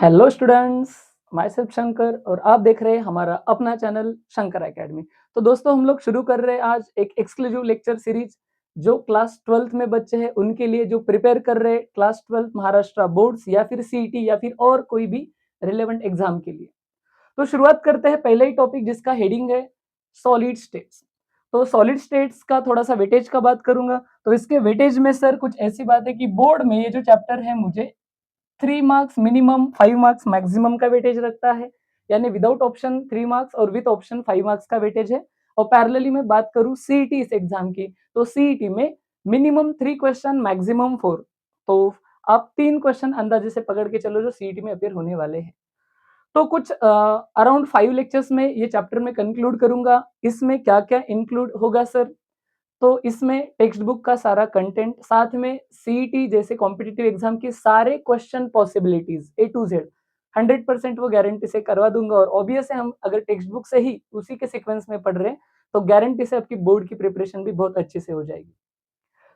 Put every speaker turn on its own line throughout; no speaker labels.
Hello students, my self Shankar और आप देख रहे हैं हमारा अपना चैनल शंकर एकेडमी। तो दोस्तों हम लोग शुरू कर रहे हैं आज एक एक्सक्लूसिव लेक्चर सीरीज जो क्लास 12th में बच्चे हैं उनके लिए जो प्रिपेयर कर रहे हैं क्लास 12th महाराष्ट्र बोर्ड्स या फिर सीईटी या फिर और कोई भी रिलेवेंट एग्जाम के लिए। तो शुरुआत करते हैं पहले ही टॉपिक जिसका हेडिंग है सॉलिड स्टेट्स। तो सॉलिड स्टेट्स का थोड़ा सा वेटेज का बात करूंगा। तो इसके वेटेज में सर कुछ ऐसी बात है कि बोर्ड में ये जो चैप्टर है मुझे 3 मार्क्स मिनिमम, 5 मार्क्स मैक्सिमम का वेटेज रखता है, यानी विदाउट ऑप्शन 3 मार्क्स और विद ऑप्शन 5 मार्क्स का वेटेज है। और पैरेलली में बात करूं सीईटी इस एग्जाम की, तो सीईटी में मिनिमम 3 क्वेश्चन मैक्सिमम 4। तो आप 3 क्वेश्चन अंदाजे से पकड़ के चलो जो सीईटी में अपेयर होने वाले हैं। तो कुछ अराउंड 5 लेक्चर्स में ये चैप्टर में कंक्लूड करूंगा। इसमें क्या-क्या इंक्लूड होगा सर? तो इसमें टेक्स्ट बुक का सारा कंटेंट, साथ में सीईटी जैसे कॉम्पिटिटिव एग्जाम की सारे question possibilities A to Z 100% वो गारंटी से करवा दूंगा। और ऑब्वियस है हम अगर टेक्स्ट बुक से ही उसी के सीक्वेंस में पढ़ रहे हैं तो गारंटी से आपकी बोर्ड की प्रिपरेशन भी बहुत अच्छे से हो जाएगी।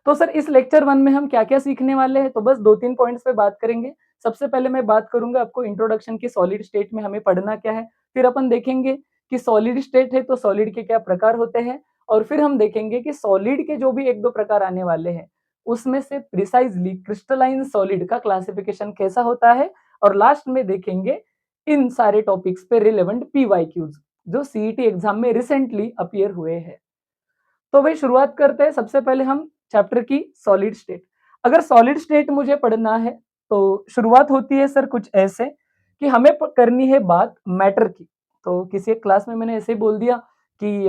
तो सर इस लेक्चर 1 में हम क्या-क्या सीखने वाले हैं, तो बस 2-3 पॉइंट्स पे बात करेंगे। सबसे पहले मैं बात करूंगा आपको इंट्रोडक्शन की सॉलिड स्टेट में हमें पढ़ना क्या है। फिर अपन देखेंगे कि सॉलिड स्टेट है तो सॉलिड के क्या प्रकार होते हैं। और फिर हम देखेंगे कि सॉलिड के जो भी 1-2 प्रकार आने वाले हैं, उसमें से प्रिसाइजली क्रिस्टलाइन सॉलिड का क्लासिफिकेशन कैसा होता है। और लास्ट में देखेंगे इन सारे टॉपिक्स पे रिलेवेंट पीवाईक्यूज जो सीईटी एग्जाम में रिसेंटली अपीयर हुए हैं। तो भाई शुरुआत करते हैं। सबसे पहले हम चैप्टर की सॉलिड स्टेट। अगर सॉलिड स्टेट मुझे पढ़ना है तो शुरुआत होती है सर कुछ ऐसे कि हमें करनी है बात मैटर की। तो किसी एक क्लास में मैंने ऐसे ही बोल दिया कि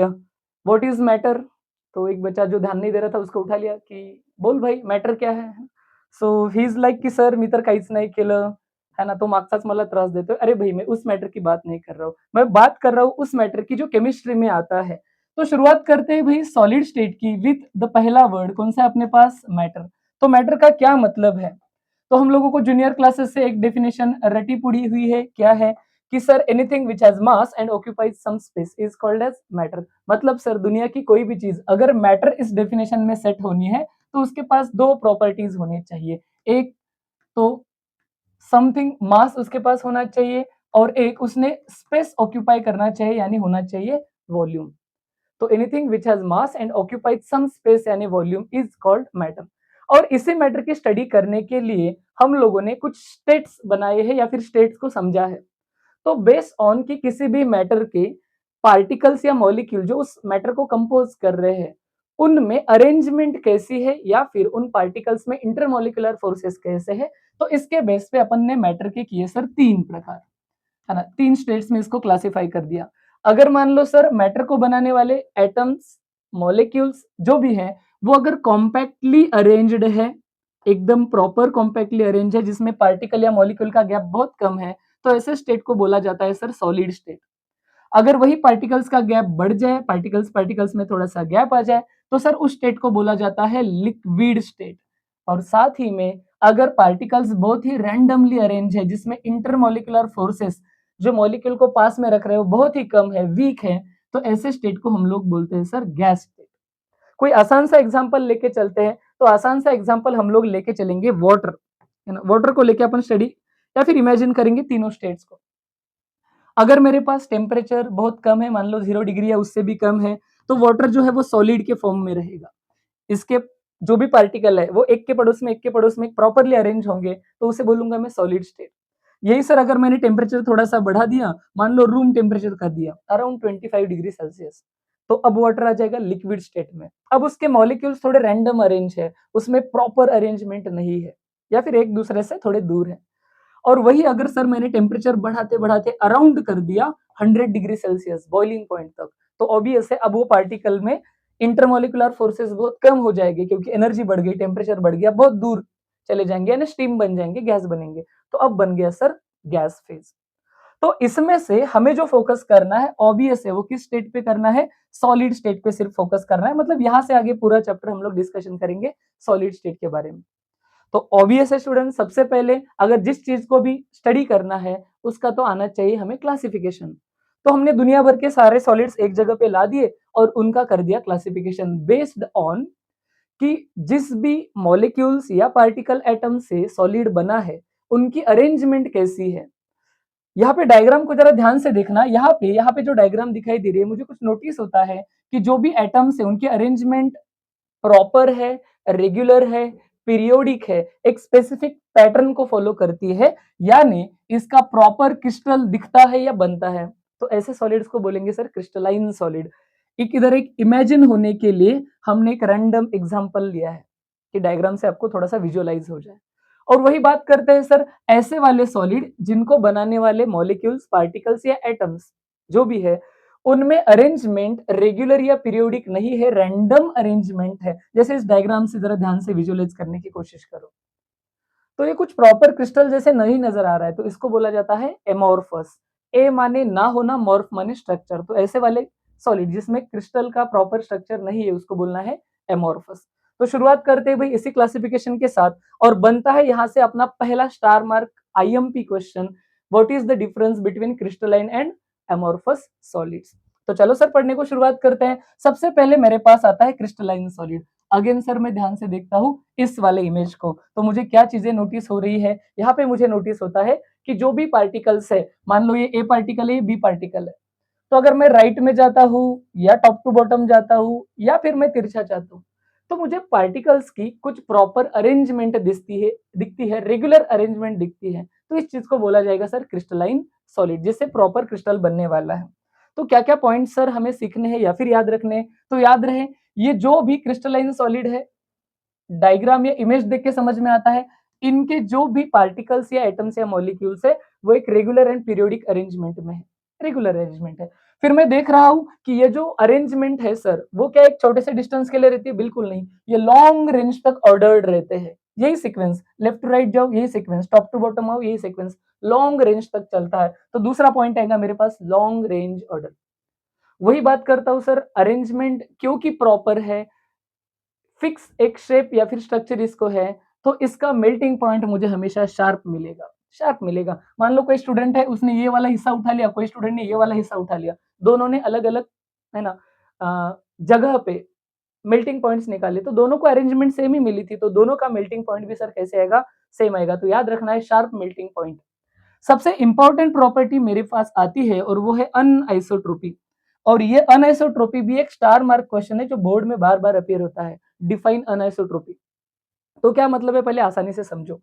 व्हाट इज मैटर। तो एक बच्चा जो ध्यान नहीं दे रहा था उसको उठा लिया कि बोल भाई मैटर क्या है। सो ही इज लाइक की सर मी तर काहीच नाही केलं, है ना, तो मागचाच मला त्रास देतोय। अरे भाई मैं उस मैटर की बात नहीं कर रहा हूँ, मैं बात कर रहा हूँ उस मैटर की जो केमिस्ट्री में आता है। तो शुरुआत करते हैं भाई सॉलिड स्टेट की विथ द पहला वर्ड कौन सा है अपने पास, मैटर। तो मैटर का क्या मतलब है? तो हम लोगों को जूनियर क्लासेस से एक डेफिनेशन रटी पड़ी हुई है, क्या है कि sir anything which has mass and occupies some space is called as matter. मतलब सर दुनिया की कोई भी चीज अगर मैटर इस डेफिनेशन में सेट होनी है तो उसके पास दो प्रॉपर्टीज होनी चाहिए। एक तो समथिंग मास उसके पास होना चाहिए और एक उसने स्पेस ऑक्यूपाई करना चाहिए यानी होना चाहिए वॉल्यूम। तो anything which has mass and occupied some space यानी वॉल्यूम इज कॉल्ड मैटर। और इसी मैटर की स्टडी करने के लिए हम लोगों ने कुछ स्टेट्स बनाए हैं या फिर स्टेट्स को समझा है। तो बेस्ड ऑन कि किसी भी मैटर के पार्टिकल्स या मॉलिक्यूल जो उस मैटर को कंपोज कर रहे हैं उनमें अरेंजमेंट कैसी है या फिर उन पार्टिकल्स में इंटरमोलिकुलर फोर्सेस कैसे है। तो इसके बेस पे अपन ने मैटर के किए सर 3 प्रकार, है ना, 3 स्टेट्स में इसको क्लासिफाई कर दिया। अगर मान लो सर मैटर को बनाने वाले एटम्स, मॉलिक्यूल्स जो भी हैं वो अगर कॉम्पैक्टली अरेंज्ड है, एकदम प्रॉपर कॉम्पैक्टली अरेंज है जिसमें पार्टिकल या मॉलिक्यूल का गैप बहुत कम है, तो ऐसे स्टेट को बोला जाता है सर सॉलिड स्टेट। अगर वही पार्टिकल्स का गैप बढ़ जाए, पार्टिकल्स पार्टिकल्स में थोड़ा सा गैप आ जाए, तो सर उस स्टेट को बोला जाता है लिक्विड स्टेट। और साथ ही में अगर पार्टिकल्स बहुत ही रैंडमली अरेंज है जिसमें इंटरमोलिकुलर फोर्सेस जो मॉलिक्यूल को पास में रख रहे हो बहुत ही कम है, वीक है, तो ऐसे स्टेट को हम लोग बोलते हैं सर गैस स्टेट। कोई आसान सा एग्जांपल लेके चलते हैं। तो आसान सा एग्जांपल हम लोग लेके चलेंगे वाटर, है ना। वाटर को लेके अपन स्टडी या फिर इमेजिन करेंगे तीनों स्टेट्स को। अगर मेरे पास टेम्परेचर बहुत कम है, मान लो 0 डिग्री या उससे भी कम है, तो वाटर जो है वो सॉलिड के फॉर्म में रहेगा। इसके जो भी पार्टिकल है वो एक के पड़ोस में एक के पड़ोस में प्रॉपरली अरेंज होंगे, तो उसे बोलूंगा मैं सॉलिड स्टेट। यही सर अगर मैंने टेम्परेचर थोड़ा सा बढ़ा दिया, मान लो रूम टेम्परेचर कर दिया अराउंड 25 डिग्री सेल्सियस, तो अब वाटर आ जाएगा लिक्विड स्टेट में। अब उसके मॉलिक्यूल्स थोड़े रैंडम अरेंज है, उसमें प्रॉपर अरेंजमेंट नहीं है या फिर एक दूसरे से थोड़े दूर है। और वही अगर सर मैंने टेम्परेचर बढ़ाते बढ़ाते अराउंड कर दिया 100 डिग्री सेल्सियस बॉइलिंग पॉइंट तक, तो ऑब्वियस है अब वो पार्टिकल में इंटरमोलिकुलर फोर्सेस बहुत कम हो जाएंगे क्योंकि एनर्जी बढ़ गई, टेम्परेचर बढ़ गया, बहुत दूर चले जाएंगे यानी स्टीम बन जाएंगे, गैस बनेंगे। तो अब बन गया सर गैस फेज। तो इसमें से हमें जो फोकस करना है ऑब्वियस है वो किस स्टेट पे करना है, सॉलिड स्टेट पे सिर्फ फोकस करना है। मतलब यहां से आगे पूरा चैप्टर हम लोग डिस्कशन करेंगे सॉलिड स्टेट के बारे में। तो ऑब्वियस है स्टूडेंट, सबसे पहले अगर जिस चीज को भी स्टडी करना है उसका तो आना चाहिए हमें क्लासिफिकेशन। तो हमने दुनिया भर के सारे सॉलिड्स एक जगह पे ला दिए और उनका कर दिया क्लासिफिकेशन बेस्ड ऑन कि जिस भी मॉलिक्यूल्स या पार्टिकल एटम से सॉलिड बना है उनकी अरेंजमेंट कैसी है। यहाँ पे डायग्राम को जरा ध्यान से देखना, यहाँ पे जो डायग्राम दिखाई दे रही है, मुझे कुछ नोटिस होता है कि जो भी एटम्स है उनकी अरेंजमेंट प्रॉपर है, रेगुलर है, पीरियोडिक है, एक स्पेसिफिक पैटर्न को फॉलो करती है, यानी इसका प्रॉपर क्रिस्टल दिखता है या बनता है। तो ऐसे सॉलिड्स को बोलेंगे सर क्रिस्टलाइन सॉलिड। एक इमेजिन होने के लिए हमने एक रैंडम एग्जांपल लिया है कि डायग्राम से आपको थोड़ा सा विजुअलाइज हो जाए। और वही बात करते हैं सर ऐसे वाले सॉलिड जिनको बनाने वाले मॉलिक्यूल्स, पार्टिकल्स या एटम्स जो भी है, उनमें अरेंजमेंट रेगुलर या पीरियोडिक नहीं है, रैंडम अरेंजमेंट है। जैसे इस डायग्राम से जरा ध्यान से विजुअलाइज करने की कोशिश करो, तो ये कुछ प्रॉपर क्रिस्टल जैसे नहीं नजर आ रहा है, तो इसको बोला जाता है एमोर्फस। ए माने ना होना, मॉर्फ माने स्ट्रक्चर। तो ऐसे वाले सॉलिड जिसमें क्रिस्टल का प्रॉपर स्ट्रक्चर नहीं है उसको बोलना है एमोर्फस। तो शुरुआत करते हैं भाई इसी क्लासिफिकेशन के साथ, और बनता है यहां से अपना पहला star mark IMP question, what is the difference between crystalline and amorphous solids. तो चलो सर पढ़ने को शुरुआत करते हैं। सबसे पहले मेरे पास आता है क्रिस्टलाइन सॉलिड। अगेन सर मैं ध्यान से देखता हूँ इस वाले इमेज को, तो मुझे क्या चीजें नोटिस हो रही है। यहाँ पे मुझे नोटिस होता है कि जो भी पार्टिकल्स है, मान लो ये ए पार्टिकल है, ये बी पार्टिकल है, तो अगर मैं राइट में जाता हूँ या टॉप टू बॉटम जाता हूँ या फिर मैं तिरछा जाता हूँ, तो मुझे पार्टिकल्स की कुछ प्रॉपर अरेंजमेंट दिखती है, रेगुलर अरेंजमेंट दिखती है। तो इस चीज को बोला जाएगा सर क्रिस्टलाइन सॉलिड, जिससे प्रॉपर क्रिस्टल बनने वाला है। तो क्या क्या पॉइंट सर हमें सीखने हैं या फिर याद रखने हैं? तो याद रहे, ये जो भी क्रिस्टलाइन सॉलिड है, डायग्राम या इमेज देख के समझ में आता है, इनके जो भी पार्टिकल्स या एटम्स या मॉलिक्यूल्स है वो एक रेगुलर एंड पीरियोडिक अरेंजमेंट में है, रेगुलर अरेंजमेंट है। फिर मैं देख रहा हूं कि ये जो अरेंजमेंट है सर, वो क्या एक छोटे से डिस्टेंस के लिए रहती है? बिल्कुल नहीं, ये लॉन्ग रेंज तक ऑर्डर्ड रहते हैं। यही सीक्वेंस, लेफ्ट टू राइट जाओ यही सीक्वेंस, टॉप टू बॉटम आओ यही सीक्वेंस, लॉन्ग रेंज तक चलता है। तो दूसरा पॉइंट आएगा मेरे पास लॉन्ग रेंज ऑर्डर। वही बात करता हूं सर, अरेंजमेंट क्योंकि प्रॉपर है, फिक्स एक शेप या फिर स्ट्रक्चर इसको है, तो इसका मेल्टिंग पॉइंट मुझे हमेशा शार्प मिलेगा, शार्प मिलेगा। मान लो कोई स्टूडेंट है, उसने ये वाला हिस्सा उठा लिया, कोई स्टूडेंट ने ये वाला हिस्सा उठा लिया, दोनों ने अलग अलग है ना जगह पे मेल्टिंग पॉइंट्स निकाले, तो दोनों को अरेंजमेंट सेम ही मिली थी, तो दोनों का मेल्टिंग पॉइंट भी सर कैसे आएगा? सेम आएगा। तो याद रखना है शार्प मेल्टिंग पॉइंट। सबसे इंपॉर्टेंट प्रॉपर्टी मेरे पास आती है और वो है अनआइसोट्रोपी। और ये अनआइसोट्रोपी भी एक स्टार मार्क क्वेश्चन है जो बोर्ड में बार बार अपीयर होता है। डिफाइन अनआइसोट्रोपी। तो क्या मतलब है, पहले आसानी से समझो।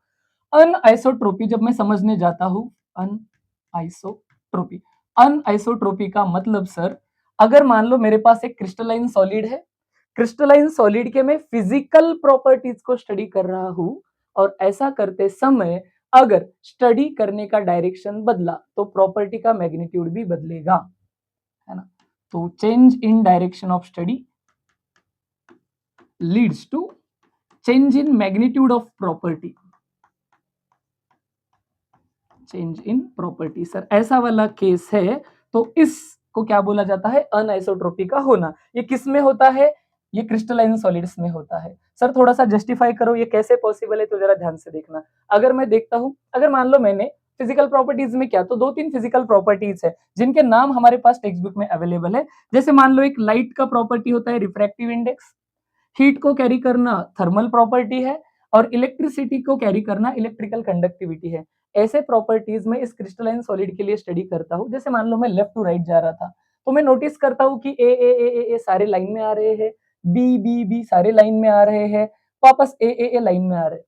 अनआइसोट्रोपी जब मैं समझने जाता हूं, अनआइसोट्रोपी, अनआइसोट्रोपी का मतलब सर, अगर मान लो मेरे पास एक क्रिस्टलाइन सॉलिड है, क्रिस्टलाइन सॉलिड के मैं फिजिकल प्रॉपर्टीज को स्टडी कर रहा हूं, और ऐसा करते समय अगर स्टडी करने का डायरेक्शन बदला तो प्रॉपर्टी का मैग्नीट्यूड भी बदलेगा, है ना। तो change in direction of study leads to change in magnitude of property, change in property. Sir ऐसा वाला केस है, तो इसको क्या बोला जाता है? अनआइसोट्रोपी का होना। ये किस में होता है? ये क्रिस्टलाइन सॉलिड्स में होता है। सर थोड़ा सा जस्टिफाई करो ये कैसे पॉसिबल है, तो जरा ध्यान से देखना। अगर मैं देखता हूं, अगर मान लो मैंने फिजिकल प्रॉपर्टीज में क्या, तो दो तीन फिजिकल प्रॉपर्टीज है जिनके नाम हमारे पास टेक्स्ट बुक में अवेलेबल है। जैसे मान लो एक लाइट का प्रॉपर्टी होता है रिफ्रैक्टिव इंडेक्स, हीट को कैरी करना थर्मल प्रॉपर्टी है, और इलेक्ट्रिसिटी को कैरी करना इलेक्ट्रिकल कंडक्टिविटी है। ऐसे प्रॉपर्टीज में इस क्रिस्टलाइन सॉलिड के लिए स्टडी करता हूं। जैसे मान लो मैं लेफ्ट टू राइट जा रहा था, तो मैं नोटिस करता हूं कि ए सारे लाइन में आ रहे हैं, बी सारे लाइन में आ रहे हैं, वापस ए लाइन में आ रहे हैं।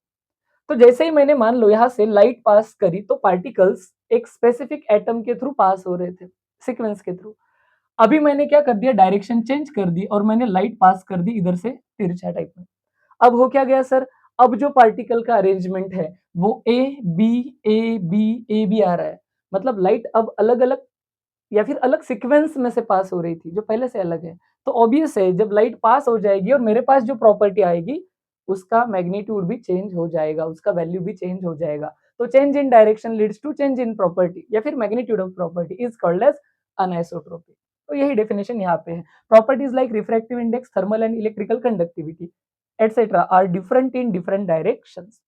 तो जैसे ही मैंने मान लो यहाँ से लाइट पास करी, तो पार्टिकल्स एक स्पेसिफिक एटम के थ्रू पास हो रहे थे, सीक्वेंस के थ्रू। अभी मैंने क्या कर दिया, डायरेक्शन चेंज कर दी और मैंने लाइट पास कर दी इधर से तिरछा टाइप में। अब हो क्या गया सर, अब जो पार्टिकल का अरेंजमेंट है वो ए बी आ रहा है। मतलब लाइट अब अलग अलग या फिर अलग सीक्वेंस में से पास हो रही थी जो पहले से अलग है। तो ऑब्वियस है जब लाइट पास हो जाएगी और मेरे पास जो प्रॉपर्टी आएगी उसका मैग्नीट्यूड भी चेंज हो जाएगा, उसका वैल्यू भी चेंज हो जाएगा। तो change in direction leads to change in property या फिर magnitude of property is called as anisotropy. तो यही डेफिनेशन यहाँ पे है। Properties like refractive index, thermal and electrical conductivity etcetera are different in different directions.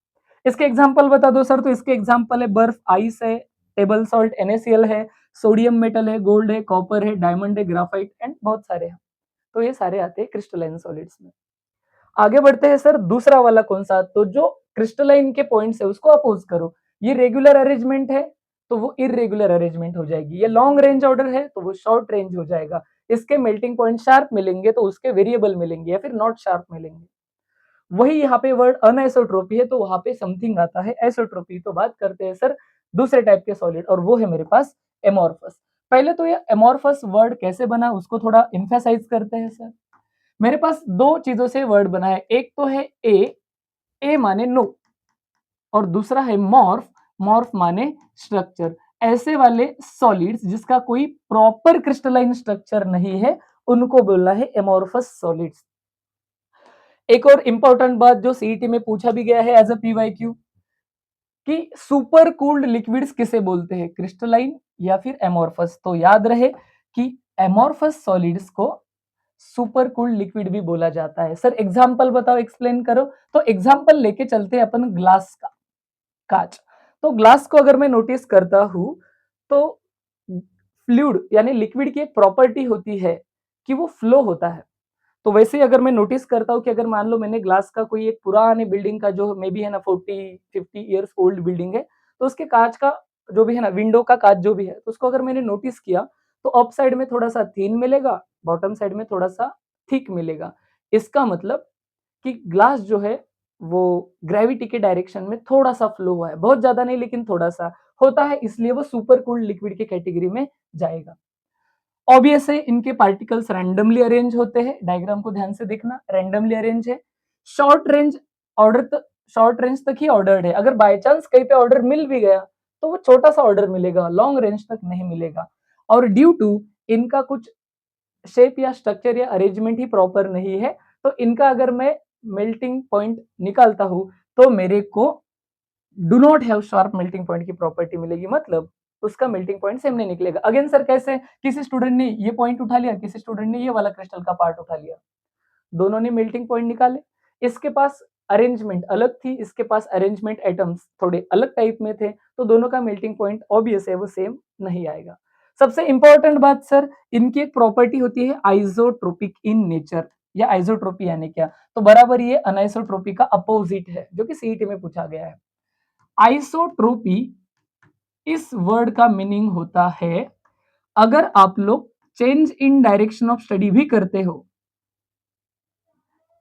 इसके एग्जांपल बता दो सर, तो इसके एग्जांपल है बर्फ, आइस है, टेबल सॉल्ट NaCl है, सोडियम मेटल है, गोल्ड है, कॉपर है, डायमंड है, ग्राफाइट एंड बहुत सारे हैं। तो ये सारे आते हैं क्रिस्टलाइन सॉलिड्स में। आगे बढ़ते हैं सर, दूसरा वाला कौन सा? तो जो क्रिस्टलाइन के पॉइंट्स है उसको अपोज करो। ये रेगुलर अरेंजमेंट है, तो वो इर्रेगुलर अरेंजमेंट हो जाएगी। ये लॉन्ग रेंज ऑर्डर है तो वो शॉर्ट रेंज हो जाएगा। इसके मेल्टिंग पॉइंट शार्प मिलेंगे तो उसके वेरिएबल मिलेंगे या फिर नॉट शार्प मिलेंगे। वही यहाँ पे वर्ड अनआइसोट्रोपी है तो वहां पे समथिंग आता है आइसोट्रोपी। तो बात करते हैं सर दूसरे टाइप के सॉलिड और वो है मेरे पास एमोर्फस। पहले तो ये एमोर्फस वर्ड कैसे बना उसको थोड़ा एम्फेसाइज करते हैं सर। मेरे पास दो चीजों से वर्ड बना है, एक तो है ए माने नो, और दूसरा है मॉर्फ, मॉर्फ माने स्ट्रक्चर। ऐसे वाले सॉलिड्स जिसका कोई प्रॉपर क्रिस्टलाइन स्ट्रक्चर नहीं है उनको बोलना है एमोर्फस सॉलिड्स। एक और इंपॉर्टेंट बात जो सीईटी में पूछा भी गया है एज अ पीवाईक्यू कि सुपर कूल्ड लिक्विड्स किसे बोलते हैं, क्रिस्टलाइन या फिर एमोर्फस। तो याद रहे कि एमोर्फस सॉलिड्स को सुपर कूल्ड लिक्विड भी बोला जाता है। सर एग्जांपल बताओ, एक्सप्लेन करो। तो एग्जांपल लेके चलते हैं अपन ग्लास का, कांच। तो ग्लास को अगर मैं नोटिस करता हूं तो फ्लूइड यानी लिक्विड की एक प्रॉपर्टी होती है कि वो फ्लो होता है। तो वैसे ही अगर मैं नोटिस करता हूँ कि अगर मान लो मैंने ग्लास का कोई एक पुराने बिल्डिंग का जो मे बी है ना 40-50 ईयर्स ओल्ड बिल्डिंग है, तो उसके कांच का जो भी है ना विंडो का कांच जो भी है, तो उसको अगर मैंने नोटिस किया तो अप साइड में थोड़ा सा थिन मिलेगा, बॉटम साइड में थोड़ा सा थिक मिलेगा। इसका मतलब कि ग्लास जो है वो ग्रेविटी के डायरेक्शन में थोड़ा सा फ्लो हुआ है, बहुत ज्यादा नहीं लेकिन थोड़ा सा होता है, इसलिए वो सुपर कूल्ड लिक्विड के कैटेगरी में जाएगा। ऑब्वियस है इनके पार्टिकल्स रैंडमली अरेंज होते हैं, डायग्राम को ध्यान से देखना, रैंडमली अरेंज है। Short range order, short range तक ही ऑर्डर्ड है। अगर बाय चांस कहीं पे ऑर्डर मिल भी गया तो वो छोटा सा ऑर्डर मिलेगा, लॉन्ग रेंज तक नहीं मिलेगा। और ड्यू टू इनका कुछ शेप या स्ट्रक्चर या अरेंजमेंट ही प्रॉपर नहीं है, तो इनका अगर मैं मेल्टिंग पॉइंट निकालता हूं तो मेरे को do not have sharp melting point की प्रॉपर्टी मिलेगी, मतलब उसका मेल्टिंग पॉइंट सेम नहीं निकलेगा। अगेन सर कैसे, किसी स्टूडेंट ने ये पॉइंट उठा लिया, किसी स्टूडेंट ने ये वाला क्रिस्टल का पार्ट उठा लिया, दोनों ने मेल्टिंग पॉइंट निकाले, इसके पास अरेंजमेंट अलग थी, इसके पास अरेंजमेंट एटम्स थोड़े अलग टाइप में थे, तो दोनों का मेल्टिंग पॉइंट ऑब्वियस है वो सेम नहीं आएगा। सबसे इंपॉर्टेंट बात सर, इनकी एक प्रॉपर्टी होती है आइसोट्रोपिक इन नेचर, या आइसोट्रोपी यानी क्या, तो बराबर ये अनाइसोट्रोपी का अपोजिट है जो कि सीईटी में पूछा गया है। आइसोट्रोपी इस वर्ड का मीनिंग होता है, अगर आप लोग change in direction of study भी करते हो,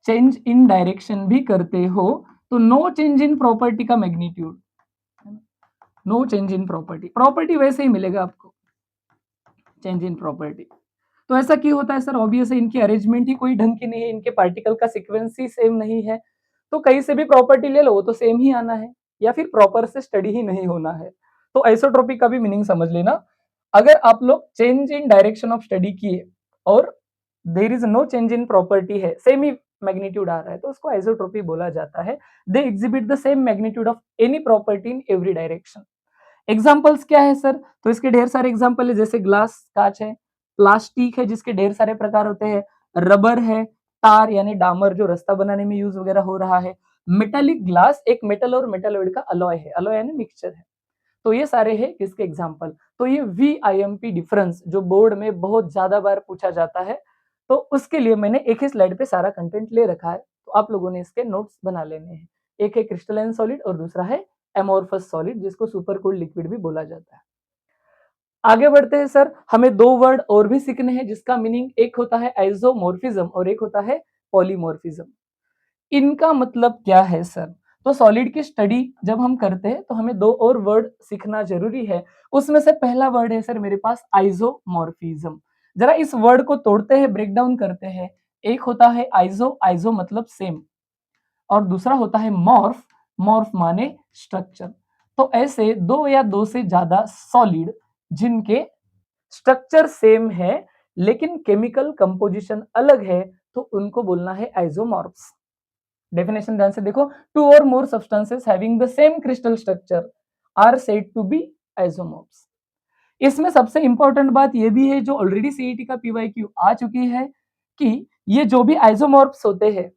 चेंज इन डायरेक्शन भी करते हो, तो नो चेंज इन प्रॉपर्टी का magnitude, no change in property, property वैसे ही मिलेगा आपको, चेंज इन प्रॉपर्टी। तो ऐसा क्यों होता है सर, ऑब्वियस है इनकी अरेंजमेंट ही कोई ढंग की नहीं है, इनके पार्टिकल का सीक्वेंस ही सेम नहीं है, तो कहीं से भी प्रॉपर्टी ले लो वो तो सेम ही आना है, या फिर प्रॉपर से स्टडी ही नहीं होना है। तो आइसोट्रोपिक का भी मीनिंग समझ लेना, अगर आप लोग change in direction of study किए और there is no change in property है, सेम ही मैग्नीट्यूड आ रहा है, तो उसको आइसोट्रोपी बोला जाता है। They exhibit the same magnitude of any property in every direction. Examples क्या है सर, तो इसके ढेर सारे एग्जाम्पल है, जैसे ग्लास कांच है, प्लास्टिक है जिसके ढेर सारे प्रकार होते हैं, रबर है, तार यानी डामर जो रास्ता बनाने में यूज वगैरह हो रहा है, मेटालिक ग्लास एक मेटल और मेटालॉइड का अलॉय है, अलॉय यानी मिक्सचर है। तो ये सारे हैं किसके एग्जाम्पल। तो ये VIMP डिफरेंस जो बोर्ड में बहुत ज्यादा बार पूछा जाता है, तो उसके लिए मैंने एक ही स्लाइड पे सारा कंटेंट ले रखा है, तो आप लोगों ने इसके नोट्स बना लेने हैं। एक है क्रिस्टलाइन सॉलिड और दूसरा है एमोर्फस सॉलिड जिसको सुपर कूल्ड लिक्विड भी बोला जाता है। आगे बढ़ते हैं सर, हमें दो वर्ड और भी सीखने हैं जिसका मीनिंग एक होता है आइसोमॉर्फिज्म और एक होता है पॉलीमॉर्फिज्म। इनका मतलब क्या है सर, तो सॉलिड की स्टडी जब हम करते हैं तो हमें दो और वर्ड सीखना जरूरी है। उसमें से पहला वर्ड है सर मेरे पास आइसोमॉर्फिज्म। जरा इस वर्ड को तोड़ते हैं, ब्रेक डाउन करते हैं। एक होता है आइसो, आइसो मतलब सेम, और दूसरा होता है मॉर्फ, मॉर्फ माने स्ट्रक्चर। तो ऐसे दो या दो से ज्यादा सॉलिड जिनके स्ट्रक्चर सेम है लेकिन केमिकल कंपोजिशन अलग है, तो उनको बोलना है आइसोमॉर्फ्स। डेफिनेशन ध्यान से देखो, टू और more substances having the same crystal structure are said to be isomorphs. इसमें सबसे इंपॉर्टेंट बात यह भी है जो ऑलरेडी सीईटी का पीवाईक्यू आ चुकी है कि ये जो भी आइसोमॉर्फ्स होते हैं